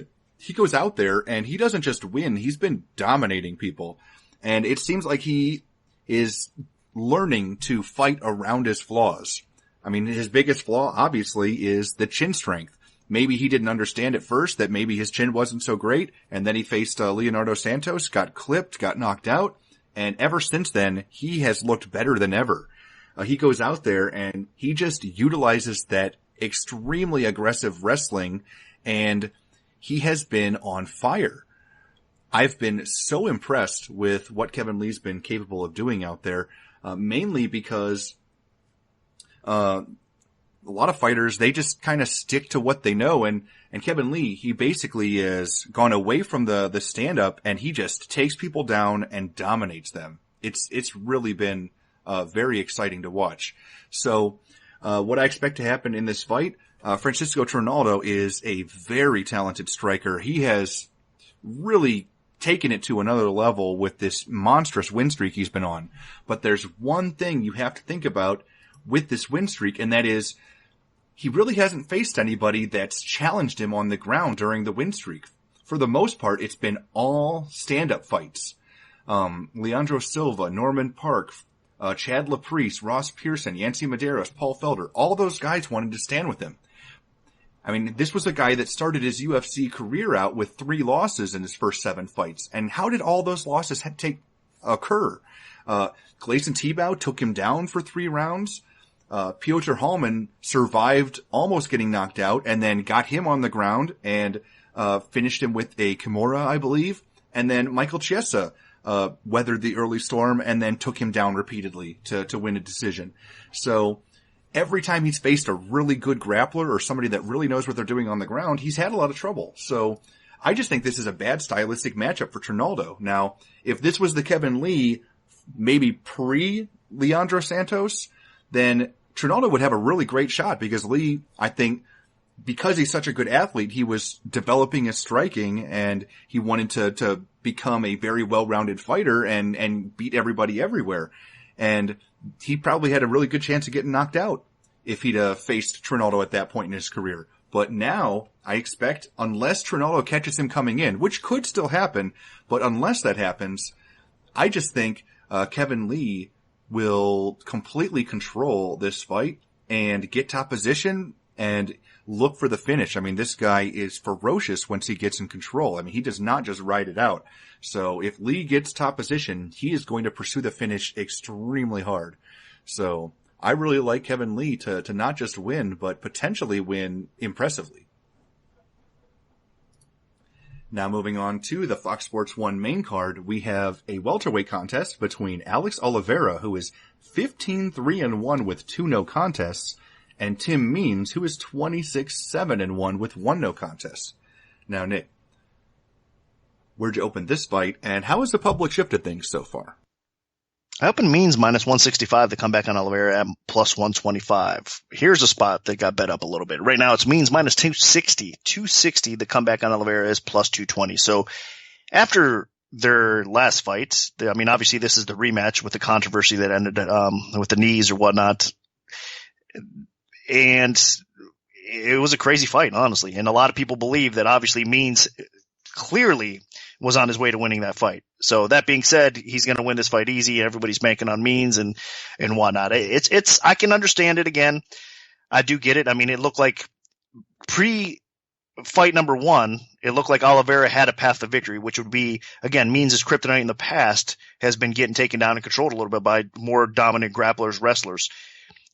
Speaker 2: there, and he doesn't just win, he's been dominating people. And it seems like he is learning to fight around his flaws. I mean, his biggest flaw, obviously, is the chin strength. Maybe he didn't understand at first that maybe his chin wasn't so great, and then he faced Leonardo Santos, got clipped, got knocked out, and ever since then, he has looked better than ever. He goes out there, and he just utilizes that extremely aggressive wrestling, and he has been on fire. I've been so impressed with what Kevin Lee's been capable of doing out there. Mainly because a lot of fighters, they just kind of stick to what they know. And Kevin Lee, he basically has gone away from the stand-up, and he just takes people down and dominates them. It's really been very exciting to watch. So what I expect to happen in this fight, Francisco Trinaldo is a very talented striker. He has really taken it to another level with this monstrous win streak he's been on. But there's one thing you have to think about with this win streak, and that is he really hasn't faced anybody that's challenged him on the ground during the win streak. For the most part, it's been all stand-up fights. Leandro Silva, Norman Park, Chad Laprice, Ross Pearson, Yancy Medeiros, Paul Felder, all those guys wanted to stand with him. I mean, this was a guy that started his UFC career out with 3 losses in his first 7 fights. And how did all those losses occur? Gleison Tebow took him down for 3 rounds. Piotr Hallman survived almost getting knocked out and then got him on the ground and finished him with a Kimura, I believe. And then Michael Chiesa weathered the early storm and then took him down repeatedly to win a decision. So every time he's faced a really good grappler or somebody that really knows what they're doing on the ground, he's had a lot of trouble. So I just think this is a bad stylistic matchup for Trinaldo. Now, if this was the Kevin Lee, maybe pre-Leandro Santos, then Trinaldo would have a really great shot because Lee, I think, because he's such a good athlete, he was developing his striking and he wanted to become a very well-rounded fighter and beat everybody everywhere. And he probably had a really good chance of getting knocked out if he'd faced Trinaldo at that point in his career. But now I expect, unless Trinaldo catches him coming in, which could still happen, but unless that happens, I just think Kevin Lee will completely control this fight and get top position and look for the finish. I mean, this guy is ferocious once he gets in control. I mean, he does not just ride it out. So if Lee gets top position, he is going to pursue the finish extremely hard. So I really like Kevin Lee to not just win, but potentially win impressively. Now moving on to the Fox Sports 1 main card, we have a welterweight contest between Alex Oliveira, who is 15-3-1 with 2 no contests, and Tim Means, who is 26-7-1 with 1 no contest. Now, Nick, where'd you open this fight, and how has the public shifted things so far?
Speaker 3: I opened Means minus 165 to come back on Oliveira at plus 125. Here's a spot that got bet up a little bit. Right now it's Means minus 260. 260, the comeback on Oliveira is plus 220. So after their last fight, I mean, obviously this is the rematch with the controversy that ended with the knees or whatnot. And it was a crazy fight, honestly. And a lot of people believe that obviously Means clearly was on his way to winning that fight. So that being said, he's going to win this fight easy. Everybody's banking on Means and whatnot. I can understand it again. I do get it. I mean, it looked like pre-fight number 1, it looked like Oliveira had a path to victory, which would be, again, Means' kryptonite in the past has been getting taken down and controlled a little bit by more dominant grapplers, wrestlers.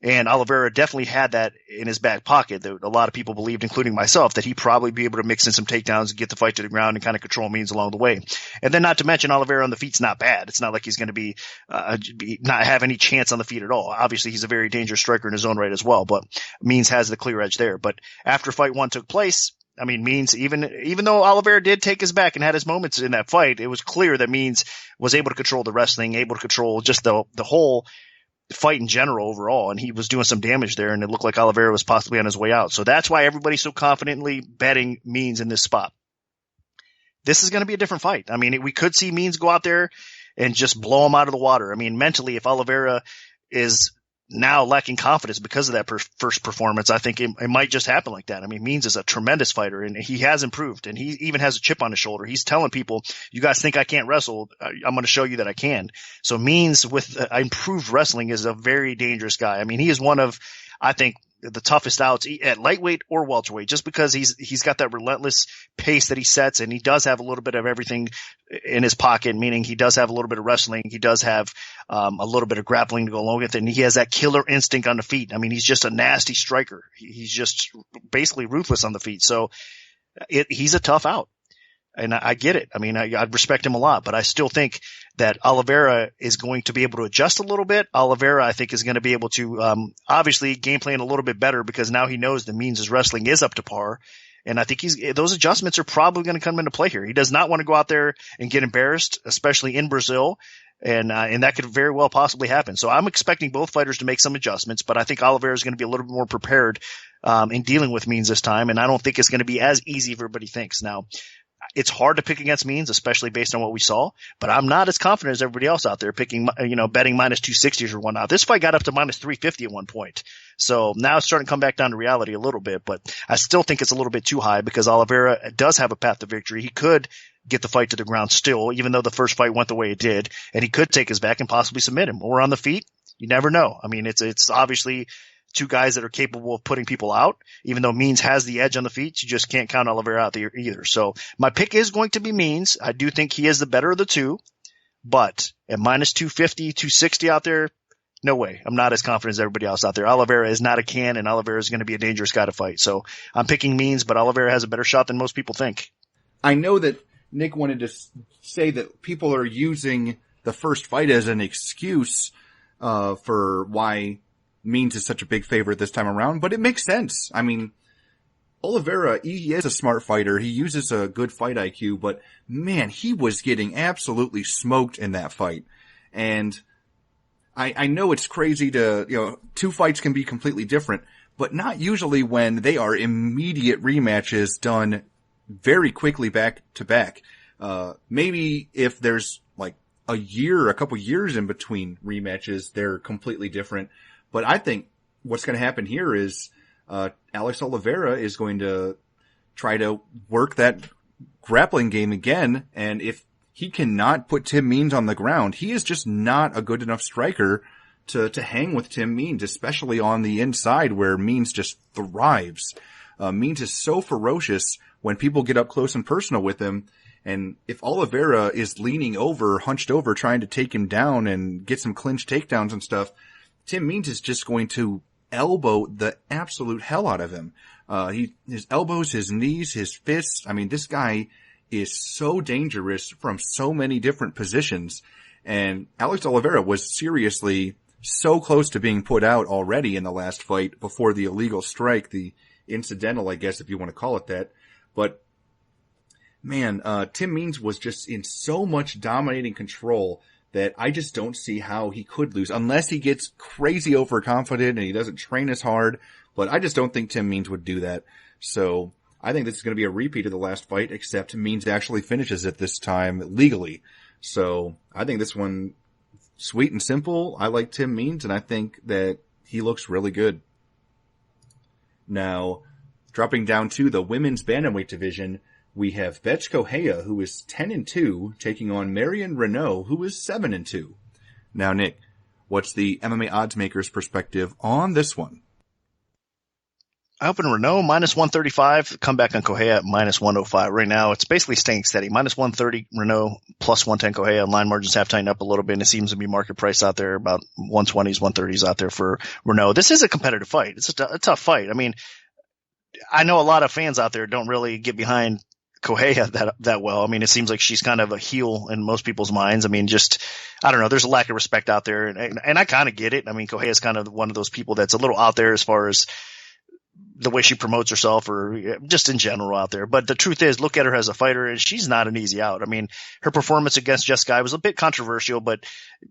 Speaker 3: And Oliveira definitely had that in his back pocket. A lot of people believed, including myself, that he'd probably be able to mix in some takedowns and get the fight to the ground and kind of control Means along the way. And then not to mention Oliveira on the feet's not bad. It's not like he's going to be not have any chance on the feet at all. Obviously, he's a very dangerous striker in his own right as well, but Means has the clear edge there. But after fight 1 took place, I mean, Means, even though Oliveira did take his back and had his moments in that fight, it was clear that Means was able to control the wrestling, able to control just the whole fight in general overall, and he was doing some damage there, and it looked like Oliveira was possibly on his way out. So that's why everybody's so confidently betting Means in this spot. This is going to be a different fight. I mean, we could see Means go out there and just blow him out of the water. I mean, mentally, if Oliveira is now lacking confidence because of that first performance, I think it might just happen like that. I mean, Means is a tremendous fighter, and he has improved, and he even has a chip on his shoulder. He's telling people, you guys think I can't wrestle, I'm going to show you that I can. So Means with improved wrestling is a very dangerous guy. I mean, he is one of, I think, the toughest outs at lightweight or welterweight, just because he's got that relentless pace that he sets, and he does have a little bit of everything in his pocket, meaning he does have a little bit of wrestling, he does have a little bit of grappling to go along with it, and he has that killer instinct on the feet. I mean, he's just a nasty striker. He's just basically ruthless on the feet. So he's a tough out. And I get it. I mean, I respect him a lot, but I still think that Oliveira is going to be able to adjust a little bit. Oliveira, I think, is going to be able to obviously game plan a little bit better because now he knows the Means' wrestling is up to par. And I think those adjustments are probably going to come into play here. He does not want to go out there and get embarrassed, especially in Brazil. And that could very well possibly happen. So I'm expecting both fighters to make some adjustments, but I think Oliveira is going to be a little bit more prepared in dealing with Means this time. And I don't think it's going to be as easy as everybody thinks. Now, it's hard to pick against Means, especially based on what we saw, but I'm not as confident as everybody else out there betting minus 260s or whatnot. This fight got up to minus 350 at one point. So now it's starting to come back down to reality a little bit, but I still think it's a little bit too high because Oliveira does have a path to victory. He could get the fight to the ground still, even though the first fight went the way it did, and he could take his back and possibly submit him. Or on the feet, you never know. I mean, it's obviously two guys that are capable of putting people out. Even though Means has the edge on the feet, you just can't count Oliveira out there either. So my pick is going to be Means. I do think he is the better of the two, but at minus 250, 260 out there, No way. I'm not as confident as everybody else out there. Oliveira is not a can, and Oliveira is going to be a dangerous guy to fight. So I'm picking Means, but Oliveira has a better shot than most people think.
Speaker 2: I know that Nick wanted to say that people are using the first fight as an excuse for why Means is such a big favorite this time around, but it makes sense. I mean, Oliveira, he is a smart fighter. He uses a good fight IQ, but man, he was getting absolutely smoked in that fight. And I know it's crazy to, two fights can be completely different, but not usually when they are immediate rematches done very quickly back to back. Maybe if there's like a couple years in between rematches, they're completely different. But I think what's going to happen here is, Alex Oliveira is going to try to work that grappling game again. And if he cannot put Tim Means on the ground, he is just not a good enough striker to hang with Tim Means, especially on the inside where Means just thrives. Means is so ferocious when people get up close and personal with him. And if Oliveira is leaning over, hunched over, trying to take him down and get some clinch takedowns and stuff, Tim Means is just going to elbow the absolute hell out of him. His elbows, his knees, his fists. I mean, this guy is so dangerous from so many different positions. And Alex Oliveira was seriously so close to being put out already in the last fight before the illegal strike, the incidental, I guess, if you want to call it that. But man, Tim Means was just in so much dominating control that I just don't see how he could lose unless he gets crazy overconfident and he doesn't train as hard. But I just don't think Tim Means would do that. So I think this is going to be a repeat of the last fight, except Means actually finishes it this time legally. So I think this one, sweet and simple. I like Tim Means, and I think that he looks really good. Now, dropping down to the women's bantamweight division, we have Betch Correia, who is 10-2, taking on Marion Renault, who is 7-2. Now, Nick, what's the MMA odds maker's perspective on this one?
Speaker 3: I open Renault minus 135, come back on Correia at minus 105. Right now, it's basically staying steady. Minus 130 Renault, plus 110 Correia. Line margins have tightened up a little bit, and it seems to be market price out there, about 120s, 130s out there for Renault. This is a competitive fight. It's a tough fight. I mean, I know a lot of fans out there don't really get behind Correia that well. I mean, it seems like she's kind of a heel in most people's minds. I mean, I don't know. There's a lack of respect out there, and I kind of get it. I mean, Correia is kind of one of those people that's a little out there as far as the way she promotes herself or just in general out there. But the truth is, look at her as a fighter, and she's not an easy out. I mean, her performance against Jessica was a bit controversial, but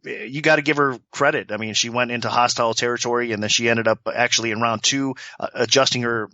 Speaker 3: you got to give her credit. I mean, she went into hostile territory, and then she ended up actually in round 2 adjusting her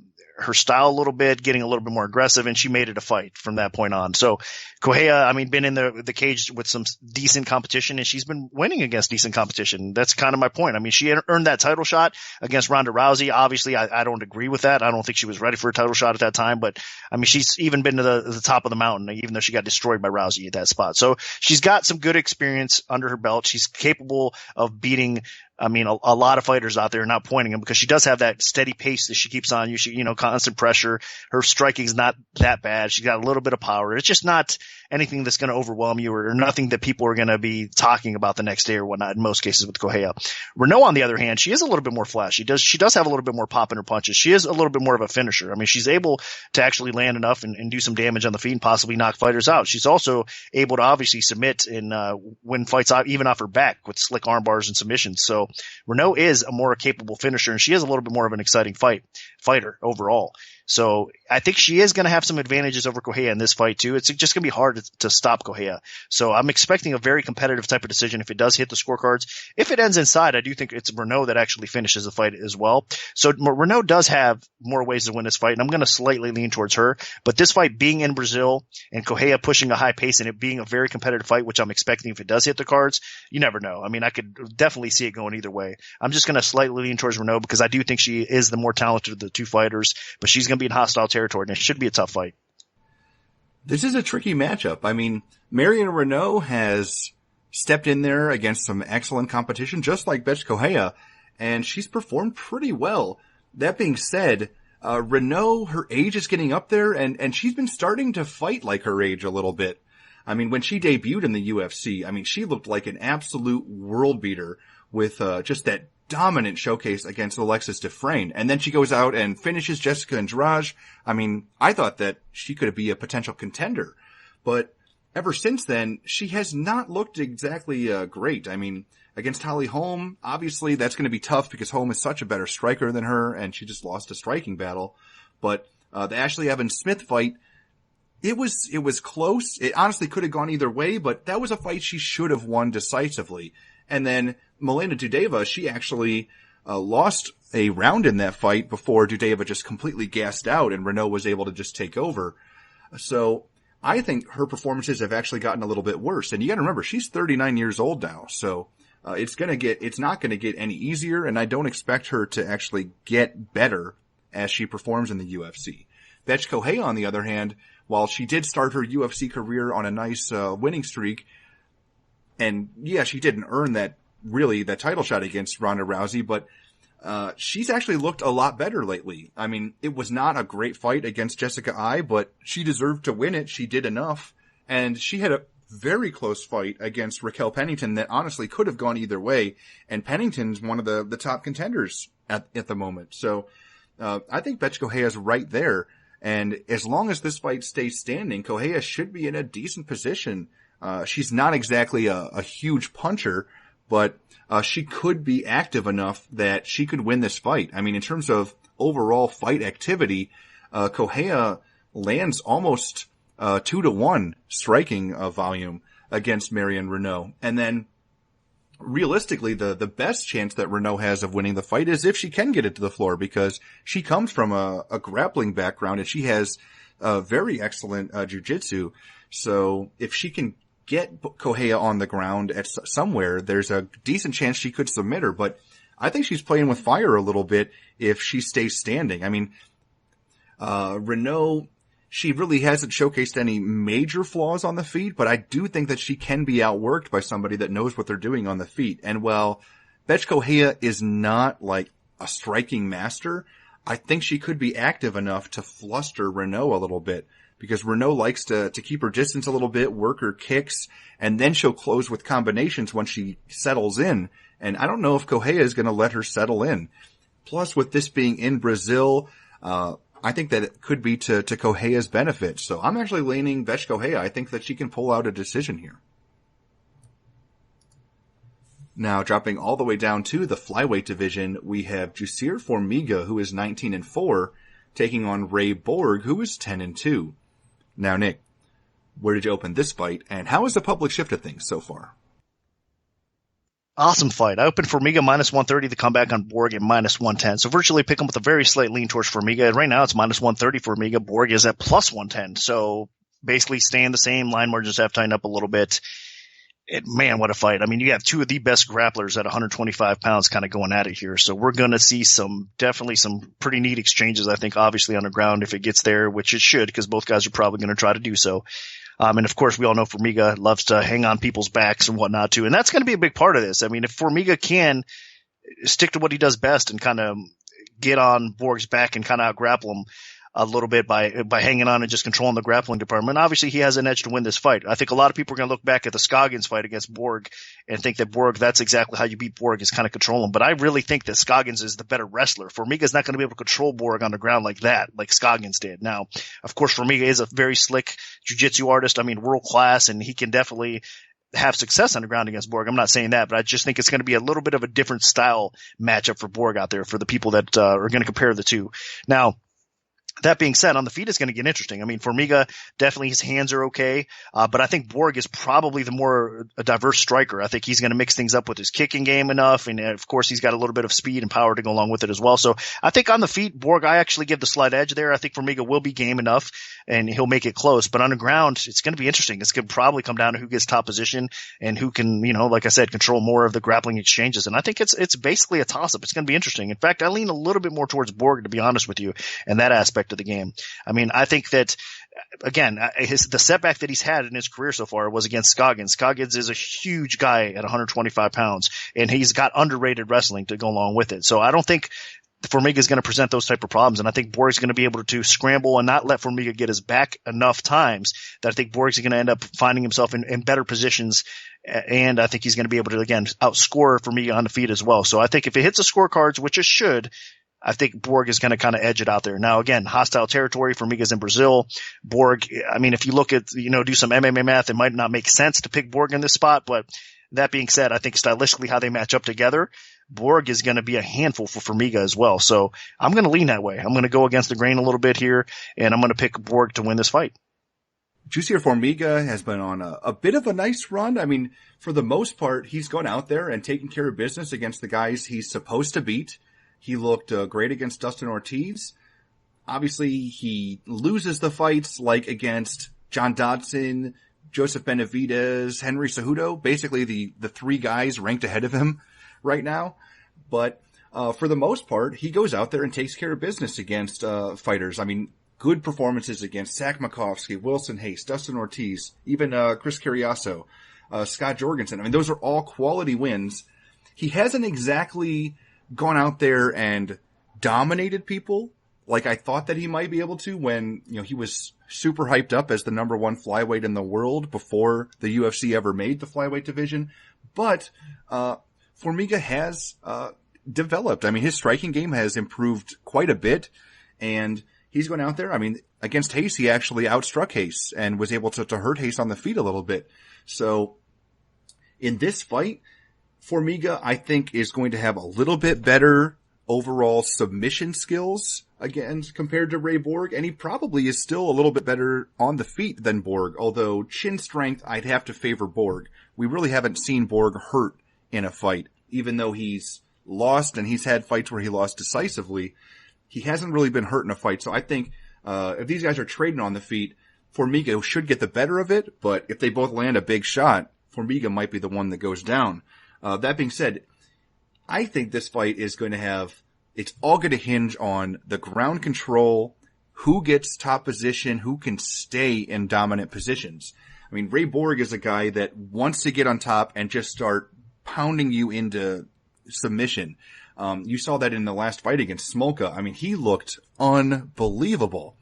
Speaker 3: style a little bit, getting a little bit more aggressive, and she made it a fight from that point on. So Correia, I mean, been in the cage with some decent competition, and she's been winning against decent competition. That's kind of my point. I mean, she earned that title shot against Ronda Rousey. Obviously, I don't agree with that. I don't think she was ready for a title shot at that time, but I mean, she's even been to the top of the mountain, even though she got destroyed by Rousey at that spot. So she's got some good experience under her belt. She's capable of beating, I mean, a lot of fighters out there, not pointing them, because she does have that steady pace that she keeps on you. She, constant pressure. Her striking is not that bad. She's got a little bit of power. It's just not anything that's going to overwhelm you or nothing that people are going to be talking about the next day or whatnot in most cases with Correia. Renault, on the other hand, she is a little bit more flashy. She does have a little bit more pop in her punches. She is a little bit more of a finisher. I mean, she's able to actually land enough and do some damage on the feet and possibly knock fighters out. She's also able to obviously submit and win fights out, even off her back with slick arm bars and submissions. So Renault is a more capable finisher, and she is a little bit more of an exciting fighter overall. So I think she is going to have some advantages over Correia in this fight too. It's just going to be hard to stop Correia. So I'm expecting a very competitive type of decision if it does hit the scorecards. If it ends inside, I do think it's Renault that actually finishes the fight as well. So Renault does have more ways to win this fight, and I'm going to slightly lean towards her. But this fight being in Brazil and Correia pushing a high pace and it being a very competitive fight, which I'm expecting if it does hit the cards, you never know. I mean, I could definitely see it going either way. I'm just going to slightly lean towards Renault because I do think she is the more talented of the two fighters, but she's going to be in hostile territory, and it should be a tough fight.
Speaker 2: This is a tricky matchup. I mean, Marion Renault has stepped in there against some excellent competition, just like Betch Correia, and she's performed pretty well. That being said, Renault, her age is getting up there, and she's been starting to fight like her age a little bit. I mean, when she debuted in the UFC, I mean, she looked like an absolute world beater with just that dominant showcase against Alexis Dufresne. And then she goes out and finishes Jessica Andrade. I mean, I thought that she could be a potential contender. But ever since then, she has not looked exactly great. I mean, against Holly Holm, obviously that's going to be tough because Holm is such a better striker than her, and she just lost a striking battle. But the Ashley Evans-Smith fight, it was close. It honestly could have gone either way, but that was a fight she should have won decisively. And then Milena Dudeva, she actually lost a round in that fight before Dudeva just completely gassed out and Renault was able to just take over. So I think her performances have actually gotten a little bit worse. And you got to remember, she's 39 years old now. So it's not going to get any easier. And I don't expect her to actually get better as she performs in the UFC. Betch Kohei, on the other hand, while she did start her UFC career on a nice winning streak, and yeah, she didn't earn that title shot against Ronda Rousey, but she's actually looked a lot better lately. I mean, it was not a great fight against Jessica Ai, but she deserved to win it. She did enough. And she had a very close fight against Raquel Pennington that honestly could have gone either way. And Pennington's one of the top contenders at the moment. So I think Betch Kohei is right there. And as long as this fight stays standing, Kohei should be in a decent position. She's not exactly a huge puncher, but she could be active enough that she could win this fight. I mean, in terms of overall fight activity, Kohei lands almost 2-1 striking volume against Marion Renault. And then realistically, the best chance that Renault has of winning the fight is if she can get it to the floor, because she comes from a grappling background and she has very excellent jiu-jitsu. So if she can get Kohei on the ground at somewhere, there's a decent chance she could submit her. But I think she's playing with fire a little bit if she stays standing. I mean, Renault, she really hasn't showcased any major flaws on the feet, but I do think that she can be outworked by somebody that knows what they're doing on the feet. And while Betch Kohei is not like a striking master, I think she could be active enough to fluster Renault a little bit, because Renault likes to keep her distance a little bit, work her kicks, and then she'll close with combinations when she settles in. And I don't know if Kohei is going to let her settle in. Plus, with this being in Brazil, I think that it could be to Kohei's benefit. So I'm actually leaning Betch Kohei. I think that she can pull out a decision here. Now, dropping all the way down to the flyweight division, we have Jusir Formiga, who is 19-4, taking on Ray Borg, who is 10-2. Now, Nick, where did you open this fight, and how has the public shifted things so far?
Speaker 3: Awesome fight. I opened Formiga -130, the comeback on Borg at -110. So virtually pick him with a very slight lean towards Formiga. Right now it's -130 for Formiga. Borg is at +110. So basically staying the same. Line margins have tightened up a little bit. Man, what a fight. I mean, you have two of the best grapplers at 125 pounds kind of going at it here. So we're going to see definitely some pretty neat exchanges, I think, obviously on the ground if it gets there, which it should, because both guys are probably going to try to do so. And of course, we all know Formiga loves to hang on people's backs and whatnot too. And that's going to be a big part of this. I mean, if Formiga can stick to what he does best and kind of get on Borg's back and kind of out grapple him a little bit by hanging on and just controlling the grappling department, obviously he has an edge to win this fight. I think a lot of people are going to look back at the Scoggins fight against Borg and think that Borg, that's exactly how you beat Borg, is kind of control him. But I really think that Scoggins is the better wrestler. Formiga's not going to be able to control Borg on the ground like that, like Scoggins did. Now, of course, Formiga is a very slick jiu-jitsu artist. I mean, world class, and he can definitely have success on the ground against Borg. I'm not saying that, but I just think it's going to be a little bit of a different style matchup for Borg out there for the people that are going to compare the two. Now, that being said, on the feet, it's going to get interesting. I mean, Formiga, definitely his hands are okay, but I think Borg is probably the more diverse striker. I think he's going to mix things up with his kicking game enough, and of course, he's got a little bit of speed and power to go along with it as well. So I think on the feet, Borg, I actually give the slight edge there. I think Formiga will be game enough, and he'll make it close. But on the ground, it's going to be interesting. It's going to probably come down to who gets top position and who can, like I said, control more of the grappling exchanges. And I think it's basically a toss-up. It's going to be interesting. In fact, I lean a little bit more towards Borg, to be honest with you, and that aspect of the game. I mean, I think that, again, the setback that he's had in his career so far was against Scoggins. Scoggins is a huge guy at 125 pounds, and he's got underrated wrestling to go along with it. So I don't think Formiga is going to present those type of problems, and I think Borg's going to be able to scramble and not let Formiga get his back enough times that I think Borg's going to end up finding himself in better positions And I think he's going to be able to, again, outscore Formiga on the feet as well. So I think if it hits the scorecards, which it should, I think Borg is going to kind of edge it out there. Now, again, hostile territory. Formiga's in Brazil. Borg, I mean, if you look at, do some MMA math, it might not make sense to pick Borg in this spot. But that being said, I think stylistically how they match up together, Borg is going to be a handful for Formiga as well. So I'm going to lean that way. I'm going to go against the grain a little bit here, and I'm going to pick Borg to win this fight.
Speaker 2: Jussier Formiga has been on a bit of a nice run. I mean, for the most part, he's gone out there and taken care of business against the guys he's supposed to beat. He looked great against Dustin Ortiz. Obviously, he loses the fights like against John Dodson, Joseph Benavidez, Henry Cejudo, basically the three guys ranked ahead of him right now. But for the most part, he goes out there and takes care of business against fighters. I mean, good performances against Zach Makovsky, Wilson Hayes, Dustin Ortiz, even Chris Cariaso, Scott Jorgensen. I mean, those are all quality wins. He hasn't exactly gone out there and dominated people like I thought that he might be able to when, he was super hyped up as the number one flyweight in the world before the UFC ever made the flyweight division. But Formiga has developed. I mean, his striking game has improved quite a bit, and he's going out there. I mean, against Hayes, he actually outstruck Hayes and was able to hurt Hayes on the feet a little bit. So in this fight, Formiga, I think, is going to have a little bit better overall submission skills again compared to Ray Borg, and he probably is still a little bit better on the feet than Borg, although chin strength, I'd have to favor Borg. We really haven't seen Borg hurt in a fight, even though he's lost and he's had fights where he lost decisively. He hasn't really been hurt in a fight, so I think if these guys are trading on the feet, Formiga should get the better of it, but if they both land a big shot, Formiga might be the one that goes down. That being said, I think this fight is going to have, it's all going to hinge on the ground control, who gets top position, who can stay in dominant positions. I mean, Ray Borg is a guy that wants to get on top and just start pounding you into submission. You saw that in the last fight against Smolka. I mean, he looked unbelievable.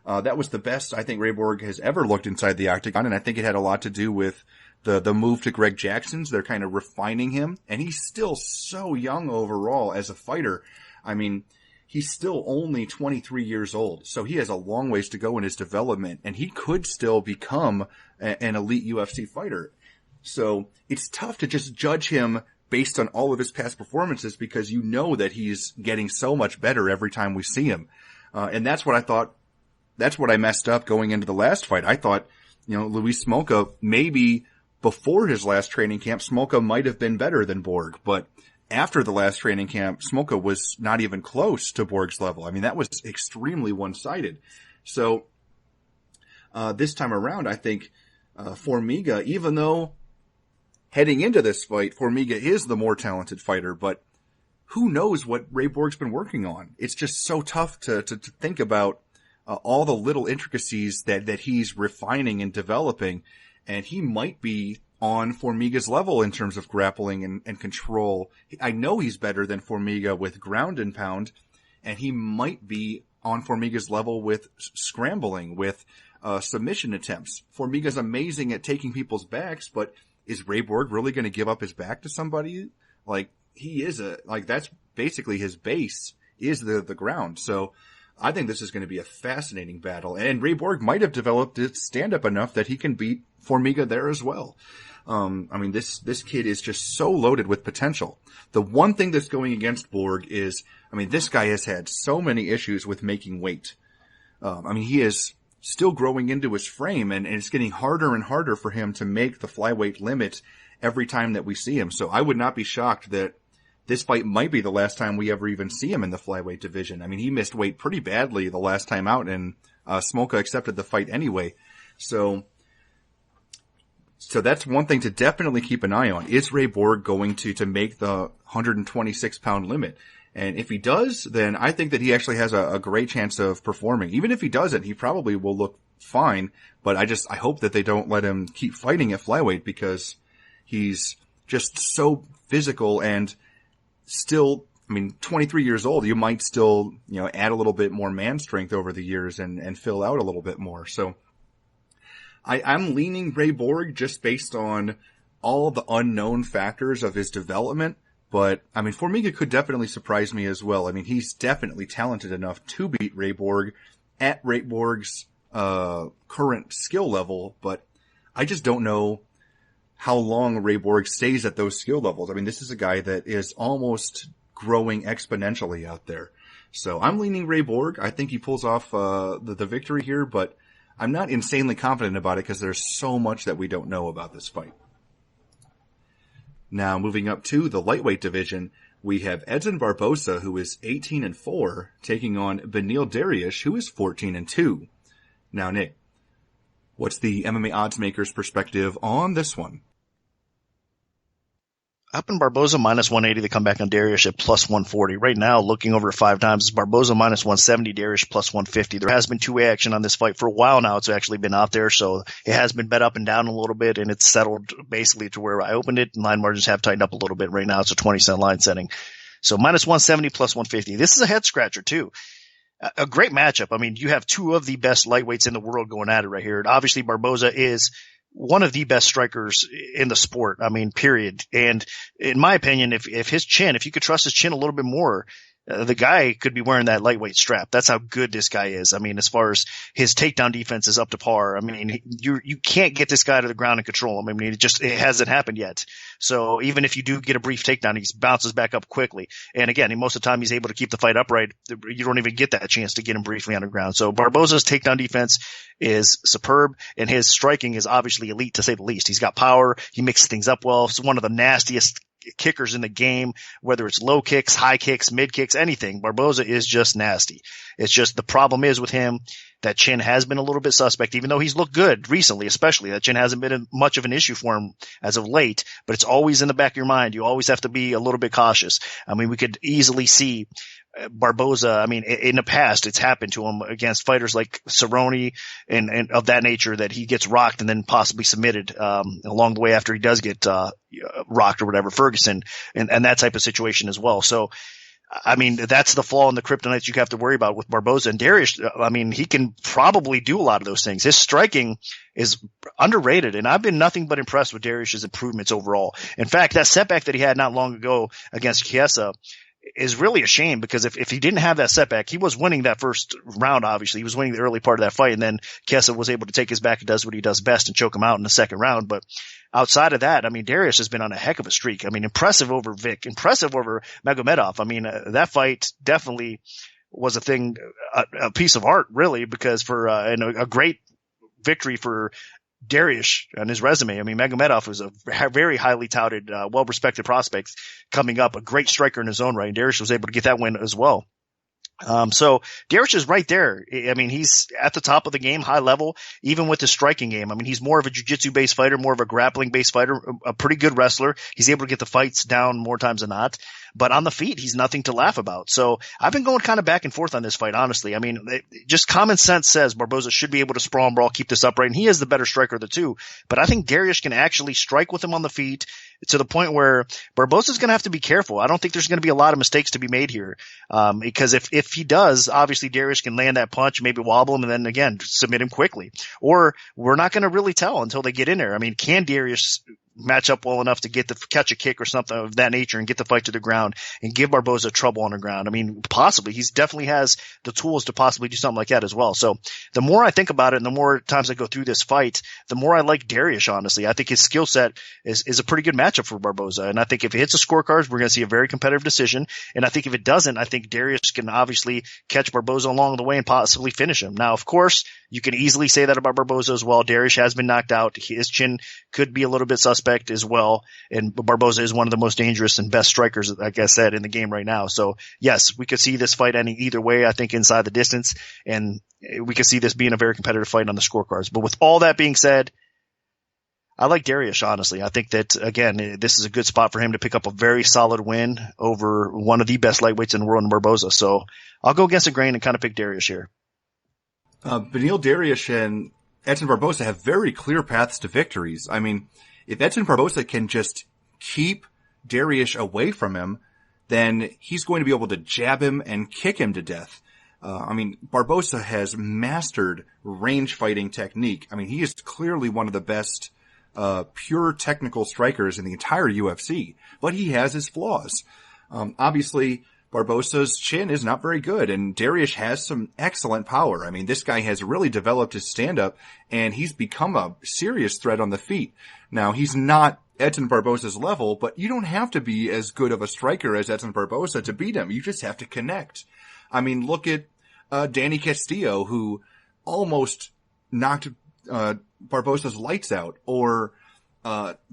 Speaker 2: That was the best I think Ray Borg has ever looked inside the octagon, and I think it had a lot to do with the move to Greg Jackson's. They're kind of refining him, and he's still so young overall as a fighter. I mean, he's still only 23 years old, so he has a long ways to go in his development, and he could still become an elite UFC fighter. So it's tough to just judge him based on all of his past performances because you know that he's getting so much better every time we see him. And that's what I thought, that's what I messed up going into the last fight. I thought, Luis Smolka, maybe before his last training camp, Smolka might have been better than Borg, but after the last training camp, Smolka was not even close to Borg's level. I mean, that was extremely one-sided. So, this time around, I think, Formiga, even though heading into this fight, Formiga is the more talented fighter, but who knows what Ray Borg's been working on? It's just so tough to think about all the little intricacies that he's refining and developing, and he might be on Formiga's level in terms of grappling and control. I know he's better than Formiga with ground and pound, and he might be on Formiga's level with scrambling, with submission attempts. Formiga's amazing at taking people's backs, but is Ray Borg really going to give up his back to somebody? Like, he is that's basically his base is the ground. So I think this is going to be a fascinating battle. And Ray Borg might have developed his stand-up enough that he can beat Formiga there as well. I mean, this kid is just so loaded with potential. The one thing that's going against Borg is, I mean, this guy has had so many issues with making weight. I mean, he is still growing into his frame, and it's getting harder and harder for him to make the flyweight limit every time that we see him. So I would not be shocked that this fight might be the last time we ever even see him in the flyweight division. I mean, he missed weight pretty badly the last time out, and Smolka accepted the fight anyway. So that's one thing to definitely keep an eye on. Is Ray Borg going to make the 126-pound limit? And if he does, then I think that he actually has a great chance of performing. Even if he doesn't, he probably will look fine. But I hope that they don't let him keep fighting at flyweight because he's just so physical and still, I mean, 23 years old, you might still, add a little bit more man strength over the years and fill out a little bit more. So I'm leaning Ray Borg just based on all the unknown factors of his development. But, I mean, Formiga could definitely surprise me as well. I mean, he's definitely talented enough to beat Ray Borg at Ray Borg's current skill level, but I just don't know how long Ray Borg stays at those skill levels. I mean, this is a guy that is almost growing exponentially out there. So I'm leaning Ray Borg. I think he pulls off the victory here, but I'm not insanely confident about it because there's so much that we don't know about this fight. Now, moving up to the lightweight division, we have Edson Barboza, who is 18-4, taking on Beneil Dariush, who is 14-2. Now, Nick, what's the MMA odds maker's perspective on this one?
Speaker 3: Up in Barboza minus 180, the comeback on Dariush at plus 140. Right now, looking over 5 times, Barboza minus 170, Dariush plus 150. There has been two-way action on this fight for a while now. It's actually been out there, so it has been bet up and down a little bit, and it's settled basically to where I opened it, and line margins have tightened up a little bit. Right now, it's a 20-cent line setting. So minus 170, plus 150. This is a head-scratcher, too. A great matchup. I mean, you have two of the best lightweights in the world going at it right here. And obviously, Barboza is one of the best strikers in the sport. I mean, period. And in my opinion, if you could trust his chin a little bit more, the guy could be wearing that lightweight strap. That's how good this guy is. I mean, as far as his takedown defense is up to par. I mean, you can't get this guy to the ground and control him. I mean, it hasn't happened yet. So even if you do get a brief takedown, he bounces back up quickly. And again, most of the time he's able to keep the fight upright. You don't even get that chance to get him briefly on the ground. So Barboza's takedown defense is superb, and his striking is obviously elite to say the least. He's got power. He mixes things up well. It's one of the nastiest kickers in the game, whether it's low kicks, high kicks, mid kicks, anything. Barboza is just nasty. It's just the problem is with him, that chin has been a little bit suspect, even though he's looked good recently, especially. That chin hasn't been much of an issue for him as of late, but it's always in the back of your mind. You always have to be a little bit cautious. I mean, we could easily see Barboza, I mean, in the past, it's happened to him against fighters like Cerrone and of that nature, that he gets rocked and then possibly submitted along the way after he does get rocked or whatever, Ferguson, and that type of situation as well. So, I mean, that's the flaw in the kryptonite you have to worry about with Barboza. And Dariush, I mean, he can probably do a lot of those things. His striking is underrated, and I've been nothing but impressed with Dariush's improvements overall. In fact, that setback that he had not long ago against Chiesa is really a shame, because if he didn't have that setback, he was winning that first round, obviously. He was winning the early part of that fight, and then Chiesa was able to take his back and does what he does best and choke him out in the second round. But outside of that, I mean, Dariush has been on a heck of a streak. I mean, impressive over Vic, impressive over Magomedov. I mean, that fight definitely was a piece of art, really, because for a great victory for Dariush on his resume. I mean, Magomedov was a very highly touted, well-respected prospect coming up, a great striker in his own right. And Dariush was able to get that win as well. So Dariush is right there. I mean, he's at the top of the game, high level, even with his striking game. I mean, he's more of a jiu-jitsu based fighter, more of a grappling based fighter, a pretty good wrestler. He's able to get the fights down more times than not. But on the feet, he's nothing to laugh about. So I've been going kind of back and forth on this fight, honestly. I mean, just common sense says Barboza should be able to sprawl and brawl, keep this upright, and he is the better striker of the two. But I think Dariush can actually strike with him on the feet to the point where Barboza's going to have to be careful. I don't think there's going to be a lot of mistakes to be made here. Because if he does, obviously Dariush can land that punch, maybe wobble him, and then again, submit him quickly. Or we're not going to really tell until they get in there. I mean, can Dariush match up well enough to catch a kick or something of that nature and get the fight to the ground and give Barboza trouble on the ground? I mean, possibly. He definitely has the tools to possibly do something like that as well. So the more I think about it and the more times I go through this fight, the more I like Dariush, honestly. I think his skill set is a pretty good matchup for Barboza. And I think if it hits the scorecards, we're going to see a very competitive decision. And I think if it doesn't, I think Dariush can obviously catch Barboza along the way and possibly finish him. Now, of course, you can easily say that about Barboza as well. Dariush has been knocked out. His chin could be a little bit suspect as well. And Barboza is one of the most dangerous and best strikers, like I said, in the game right now. So yes, we could see this fight ending either way, I think, inside the distance. And we could see this being a very competitive fight on the scorecards. But with all that being said, I like Dariush, honestly. I think that, again, this is a good spot for him to pick up a very solid win over one of the best lightweights in the world in Barboza. So I'll go against the grain and kind of pick Dariush here.
Speaker 2: Beneil Dariush and Edson Barboza have very clear paths to victories. I mean, if Edson Barboza can just keep Dariush away from him, then he's going to be able to jab him and kick him to death. I mean, Barboza has mastered range fighting technique. I mean, he is clearly one of the best pure technical strikers in the entire UFC, but he has his flaws. Obviously, Barbosa's chin is not very good, and Dariush has some excellent power. I mean, this guy has really developed his stand-up, and he's become a serious threat on the feet. Now, he's not Edson Barbosa's level, but you don't have to be as good of a striker as Edson Barbosa to beat him. You just have to connect. I mean, look at Danny Castillo, who almost knocked Barbosa's lights out. Or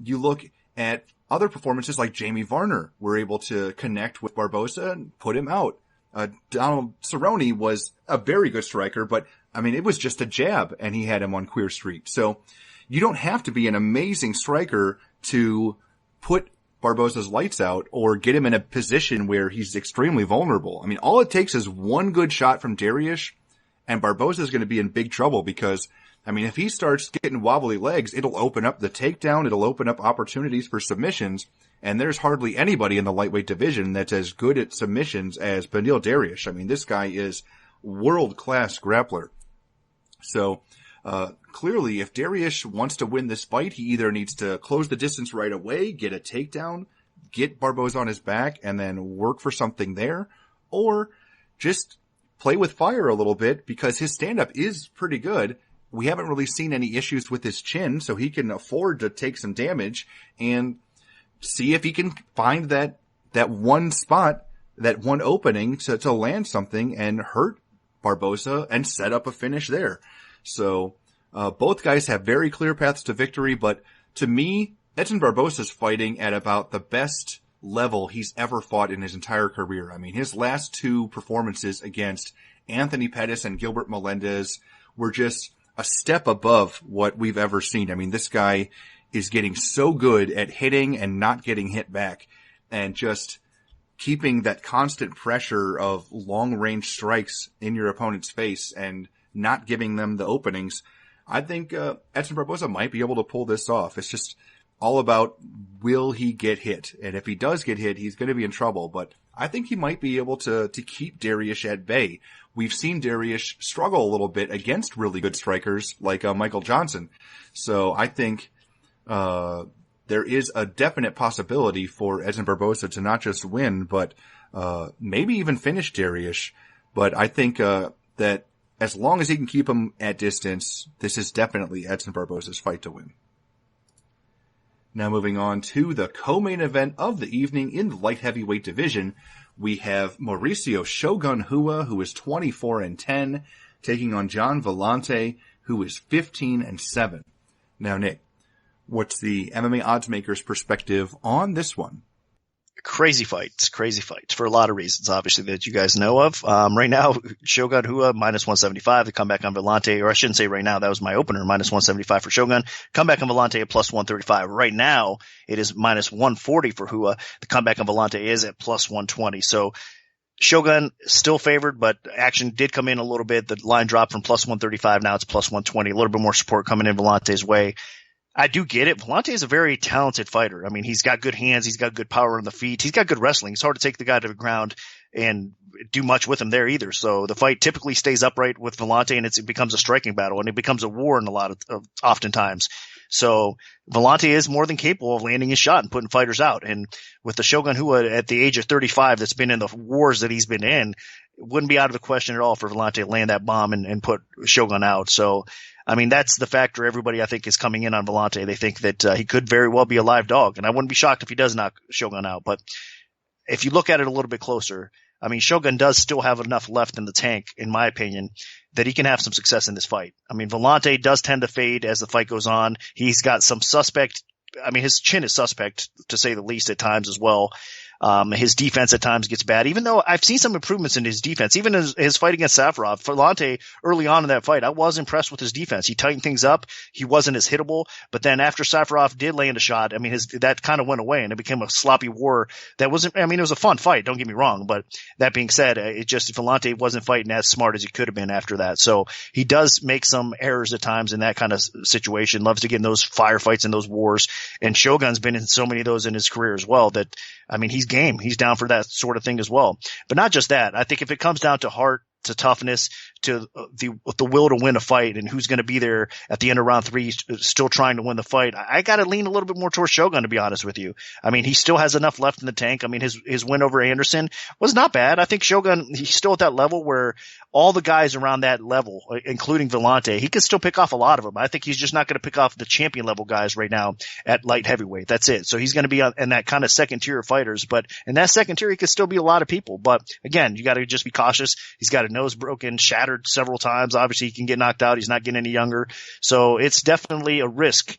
Speaker 2: you look at other performances like Jamie Varner were able to connect with Barbosa and put him out. Donald Cerrone was a very good striker, but I mean, it was just a jab and he had him on Queer Street. So you don't have to be an amazing striker to put Barbosa's lights out or get him in a position where he's extremely vulnerable. I mean, all it takes is one good shot from Dariush and Barbosa is going to be in big trouble because, I mean, if he starts getting wobbly legs, it'll open up the takedown, it'll open up opportunities for submissions, and there's hardly anybody in the lightweight division that's as good at submissions as Beneil Dariush. I mean, this guy is world-class grappler. So, clearly, if Dariush wants to win this fight, he either needs to close the distance right away, get a takedown, get Barbosa on his back, and then work for something there, or just play with fire a little bit because his stand-up is pretty good. We haven't really seen any issues with his chin, so he can afford to take some damage and see if he can find that one spot, that one opening to land something and hurt Barbosa and set up a finish there. So, both guys have very clear paths to victory, but to me, Edson Barbosa's fighting at about the best level he's ever fought in his entire career. I mean, his last two performances against Anthony Pettis and Gilbert Melendez were just a step above what we've ever seen. I mean, this guy is getting so good at hitting and not getting hit back and just keeping that constant pressure of long-range strikes in your opponent's face and not giving them the openings. I think Edson Barbosa might be able to pull this off. It's just all about, will he get hit? And if he does get hit, he's going to be in trouble. But I think he might be able to keep Dariush at bay. We've seen Dariush struggle a little bit against really good strikers like Michael Johnson. So I think there is a definite possibility for Edson Barbosa to not just win, but maybe even finish Dariush. But I think that as long as he can keep him at distance, this is definitely Edson Barbosa's fight to win. Now moving on to the co-main event of the evening in the light heavyweight division, we have Mauricio Shogun Rua, who is 24-10, taking on John Vellante, who is 15-7. Now, Nick, what's the MMA Oddsmaker's perspective on this one?
Speaker 3: Crazy fights for a lot of reasons, obviously, that you guys know of. Right now, Shogun Rua minus 175, the comeback on Vellante, or I shouldn't say right now, that was my opener, minus 175 for Shogun. Comeback on Vellante at plus 135. Right now, it is minus 140 for Rua. The comeback on Vellante is at plus 120. So Shogun still favored, but action did come in a little bit. The line dropped from plus 135. Now it's plus 120. A little bit more support coming in Vellante's way. I do get it. Vellante is a very talented fighter. I mean, he's got good hands. He's got good power on the feet. He's got good wrestling. It's hard to take the guy to the ground and do much with him there either. So the fight typically stays upright with Vellante and it becomes a striking battle and it becomes a war in a lot of oftentimes. So Vellante is more than capable of landing his shot and putting fighters out. And with the Shogun Rua at the age of 35 that's been in the wars that he's been in, it wouldn't be out of the question at all for Vellante to land that bomb and put Shogun out. So, I mean, that's the factor everybody I think is coming in on Vellante. They think that he could very well be a live dog. And I wouldn't be shocked if he does knock Shogun out. But if you look at it a little bit closer, I mean, Shogun does still have enough left in the tank, in my opinion, that he can have some success in this fight. I mean, Vellante does tend to fade as the fight goes on. He's got some suspect. I mean, his chin is suspect, to say the least, at times as well. His defense at times gets bad, even though I've seen some improvements in his defense. Even his fight against Safarov, Vellante early on in that fight, I was impressed with his defense. He tightened things up. He wasn't as hittable. But then after Safarov did land a shot, I mean, that kind of went away and it became a sloppy war. That wasn't, I mean, it was a fun fight. Don't get me wrong. But that being said, Vellante wasn't fighting as smart as he could have been after that. So he does make some errors at times in that kind of situation. Loves to get in those firefights and those wars. And Shogun's been in so many of those in his career as well that, I mean, he's game. He's down for that sort of thing as well. But not just that. I think if it comes down to heart to toughness to the will to win a fight and who's going to be there at the end of round 3 still trying to win the fight, I got to lean a little bit more towards Shogun, to be honest with you. I mean, he still has enough left in the tank. I mean, his win over Anderson was not bad. I think Shogun, he's still at that level where all the guys around that level, including Vellante, he can still pick off a lot of them. I think he's just not going to pick off the champion level guys right now at light heavyweight. That's it. So he's going to be in that kind of second tier of fighters, but in that second tier, he could still be a lot of people. But again, you got to just be cautious. He's got a nose broken, shattered several times. Obviously, he can get knocked out. He's not getting any younger. So it's definitely a risk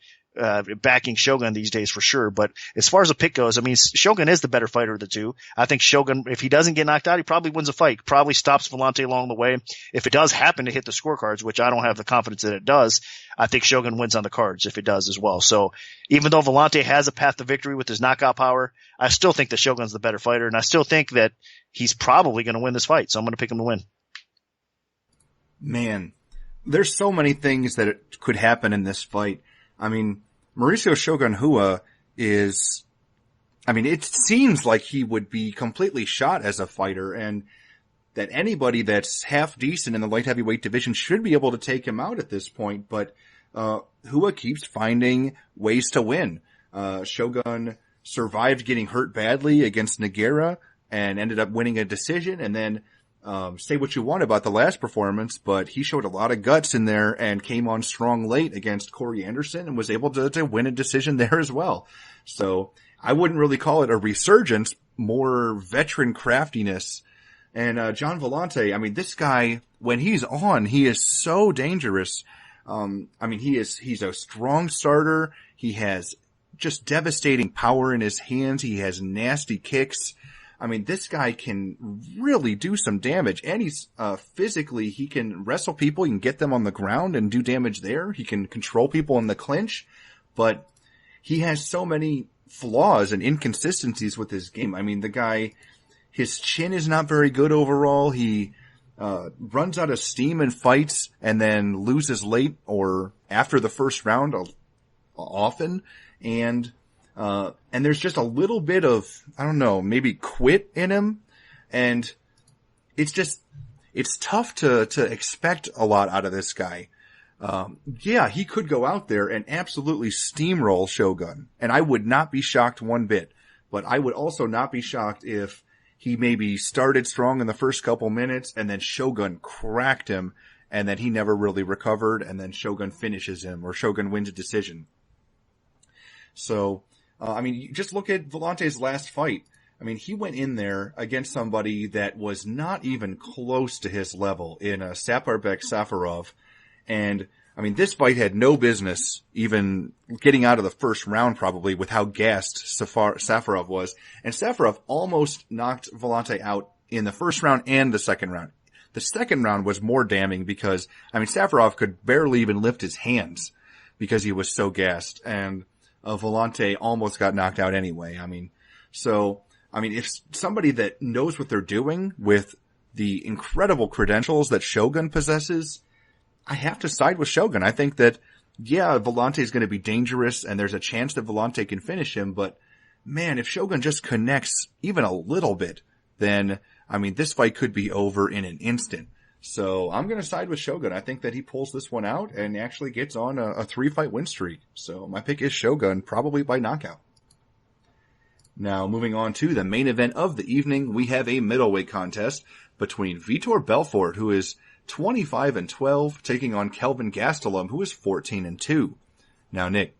Speaker 3: backing Shogun these days for sure. But as far as a pick goes, I mean, Shogun is the better fighter of the two. I think Shogun, if he doesn't get knocked out, he probably wins a fight, probably stops Vellante along the way. If it does happen to hit the scorecards, which I don't have the confidence that it does, I think Shogun wins on the cards if it does as well. So even though Vellante has a path to victory with his knockout power, I still think that Shogun's the better fighter, and I still think that he's probably going to win this fight. So I'm going to pick him to win.
Speaker 2: Man, there's so many things that could happen in this fight. I mean, Mauricio Shogun Rua is, I mean, it seems like he would be completely shot as a fighter, and that anybody that's half decent in the light heavyweight division should be able to take him out at this point, but Rua keeps finding ways to win. Shogun survived getting hurt badly against Nogueira and ended up winning a decision, and then say what you want about the last performance, but he showed a lot of guts in there and came on strong late against Corey Anderson and was able to win a decision there as well. So I wouldn't really call it a resurgence, more veteran craftiness. And John Vellante, I mean, this guy, when he's on, he is so dangerous. I mean, he's a strong starter. He has just devastating power in his hands. He has nasty kicks. I mean, this guy can really do some damage, and he's physically, he can wrestle people, he can get them on the ground and do damage there. He can control people in the clinch, but he has so many flaws and inconsistencies with his game. I mean, the guy, his chin is not very good overall. He runs out of steam in fights and then loses late or after the first round often, and there's just a little bit of, I don't know, maybe quit in him. And it's tough to expect a lot out of this guy. Yeah, he could go out there and absolutely steamroll Shogun. And I would not be shocked one bit. But I would also not be shocked if he maybe started strong in the first couple minutes and then Shogun cracked him and then he never really recovered and then Shogun finishes him or Shogun wins a decision. So, I mean, you just look at Vellante's last fight. I mean, he went in there against somebody that was not even close to his level in Saparbek Safarov. And, I mean, this fight had no business even getting out of the first round probably with how gassed Safarov was. And Safarov almost knocked Vellante out in the first round and the second round. The second round was more damning because, I mean, Safarov could barely even lift his hands because he was so gassed. And Vellante almost got knocked out anyway. I mean, if somebody that knows what they're doing with the incredible credentials that Shogun possesses, I have to side with Shogun. I think that, yeah, Vellante is going to be dangerous and there's a chance that Vellante can finish him, but man, if Shogun just connects even a little bit, then, I mean, this fight could be over in an instant. So I'm going to side with Shogun. I think that he pulls this one out and actually gets on a 3-fight win streak. So my pick is Shogun, probably by knockout. Now moving on to the main event of the evening, we have a middleweight contest between Vitor Belfort, who is 25-12, taking on Kelvin Gastelum, who is 14-2. Now, Nick,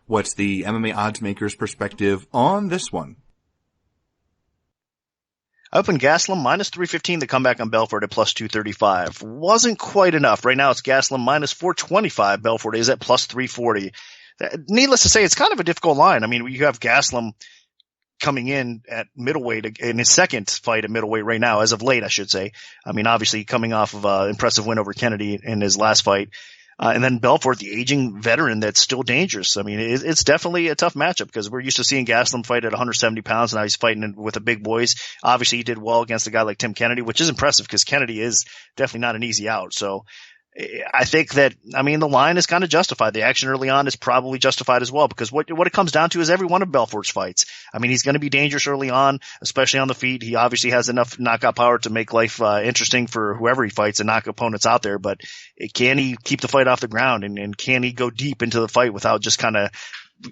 Speaker 2: what's the MMA oddsmaker's perspective on this one?
Speaker 3: I opened Gastelum minus 315 to come back on Belfort at plus 235. Wasn't quite enough. Right now it's Gastelum minus 425. Belfort is at plus 340. Needless to say, it's kind of a difficult line. I mean, you have Gastelum coming in at middleweight in his second fight at middleweight right now, as of late, I should say. I mean, obviously coming off of an impressive win over Kennedy in his last fight. And then Belfort, the aging veteran that's still dangerous. I mean, it's definitely a tough matchup because we're used to seeing Gastelum fight at 170 pounds. Now he's fighting with the big boys. Obviously, he did well against a guy like Tim Kennedy, which is impressive because Kennedy is definitely not an easy out. So I think that, the line is kind of justified. The action early on is probably justified as well, because what it comes down to is every one of Belfort's fights. He's going to be dangerous early on, especially on the feet. He obviously has enough knockout power to make life interesting for whoever he fights and knock opponents out there. But can he keep the fight off the ground, and can he go deep into the fight without just kind of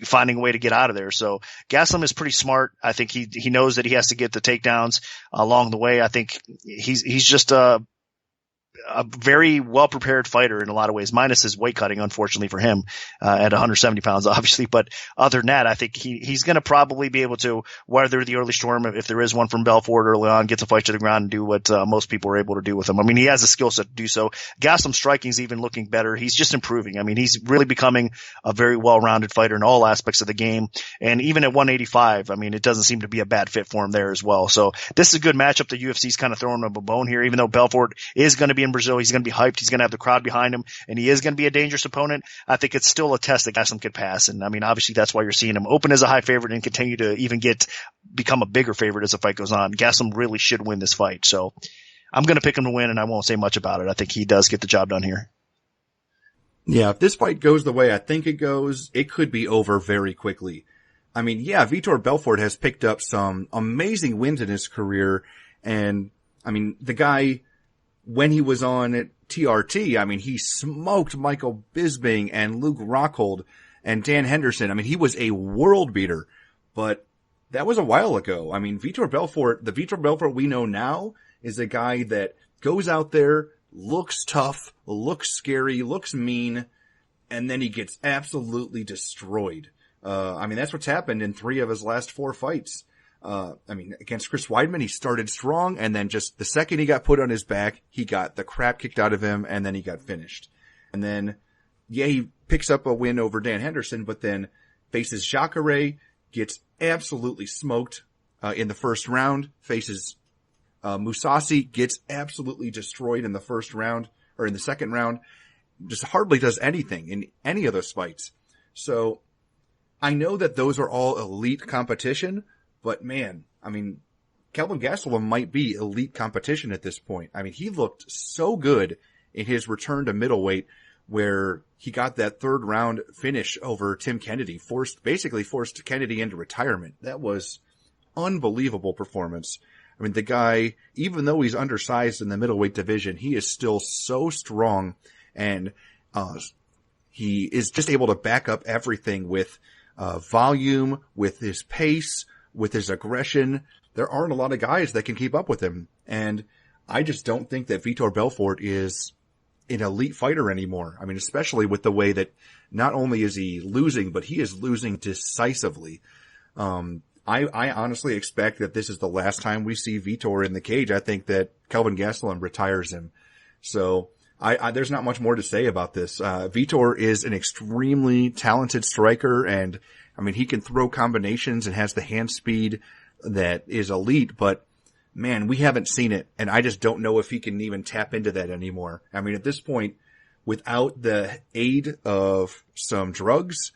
Speaker 3: finding a way to get out of there? So Gastelum is pretty smart. I think he knows that he has to get the takedowns along the way. I think he's just a very well-prepared fighter in a lot of ways, minus his weight cutting, unfortunately for him, at 170 pounds, obviously. But other than that, I think he's going to probably be able to weather the early storm, if there is one from Belfort early on, get the fight to the ground and do what most people are able to do with him. He has a skill set to do so. Gastelum's striking is even looking better. He's just improving. He's really becoming a very well-rounded fighter in all aspects of the game. And even at 185, it doesn't seem to be a bad fit for him there as well. So this is a good matchup. The UFC's kind of throwing him a bone here, even though Belfort is going to be in Brazil. He's going to be hyped. He's going to have the crowd behind him, and he is going to be a dangerous opponent. I think it's still a test that Gastelum could pass. And obviously that's why you're seeing him open as a high favorite and continue to even become a bigger favorite as the fight goes on. Gastelum really should win this fight. So I'm going to pick him to win, and I won't say much about it. I think he does get the job done here.
Speaker 2: Yeah, if this fight goes the way I think it goes, it could be over very quickly. Vitor Belfort has picked up some amazing wins in his career, and the guy, when he was on TRT, he smoked Michael Bisping and Luke Rockhold and Dan Henderson. He was a world beater, but that was a while ago. Vitor Belfort, the Vitor Belfort we know now, is a guy that goes out there, looks tough, looks scary, looks mean, and then he gets absolutely destroyed. That's what's happened in 3 of his last 4 fights. Against Chris Weidman, he started strong, and then just the second he got put on his back, he got the crap kicked out of him, and then he got finished. And then, he picks up a win over Dan Henderson, but then faces Jacare, gets absolutely smoked in the first round, faces Mousasi, gets absolutely destroyed in the first round, or in the second round, just hardly does anything in any of those fights. So, I know that those are all elite competition, but man, Kelvin Gastelum might be elite competition at this point. He looked so good in his return to middleweight, where he got that 3rd round finish over Tim Kennedy, basically forced Kennedy into retirement. That was unbelievable performance. The guy, even though he's undersized in the middleweight division, he is still so strong, and he is just able to back up everything with volume, with his pace, with his aggression. There aren't a lot of guys that can keep up with him. And I just don't think that Vitor Belfort is an elite fighter anymore. Especially with the way that not only is he losing, but he is losing decisively. I honestly expect that this is the last time we see Vitor in the cage. I think that Kelvin Gastelum retires him. So there's not much more to say about this. Vitor is an extremely talented striker, and he can throw combinations and has the hand speed that is elite, but man, we haven't seen it, and I just don't know if he can even tap into that anymore. At this point, without the aid of some drugs,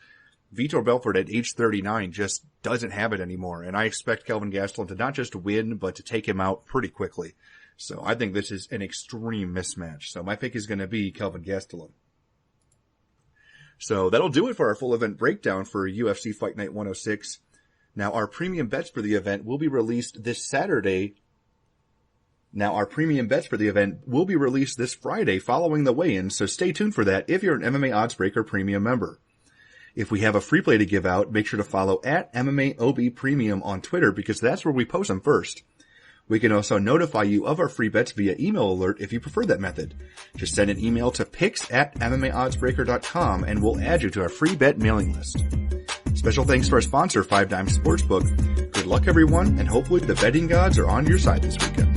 Speaker 2: Vitor Belfort at age 39 just doesn't have it anymore, and I expect Kelvin Gastelum to not just win, but to take him out pretty quickly. So I think this is an extreme mismatch. So my pick is going to be Kelvin Gastelum. So that'll do it for our full event breakdown for UFC Fight Night 106. Now our premium bets for the event will be released this Saturday. This Friday following the weigh-in, so stay tuned for that if you're an MMAOddsBreaker premium member. If we have a free play to give out, make sure to follow at MMAObPremium on Twitter, because that's where we post them first. We can also notify you of our free bets via email alert if you prefer that method. Just send an email to picks@MMAOddsBreaker.com and we'll add you to our free bet mailing list. Special thanks to our sponsor, 5 Dimes Sportsbook. Good luck everyone, and hopefully the betting gods are on your side this weekend.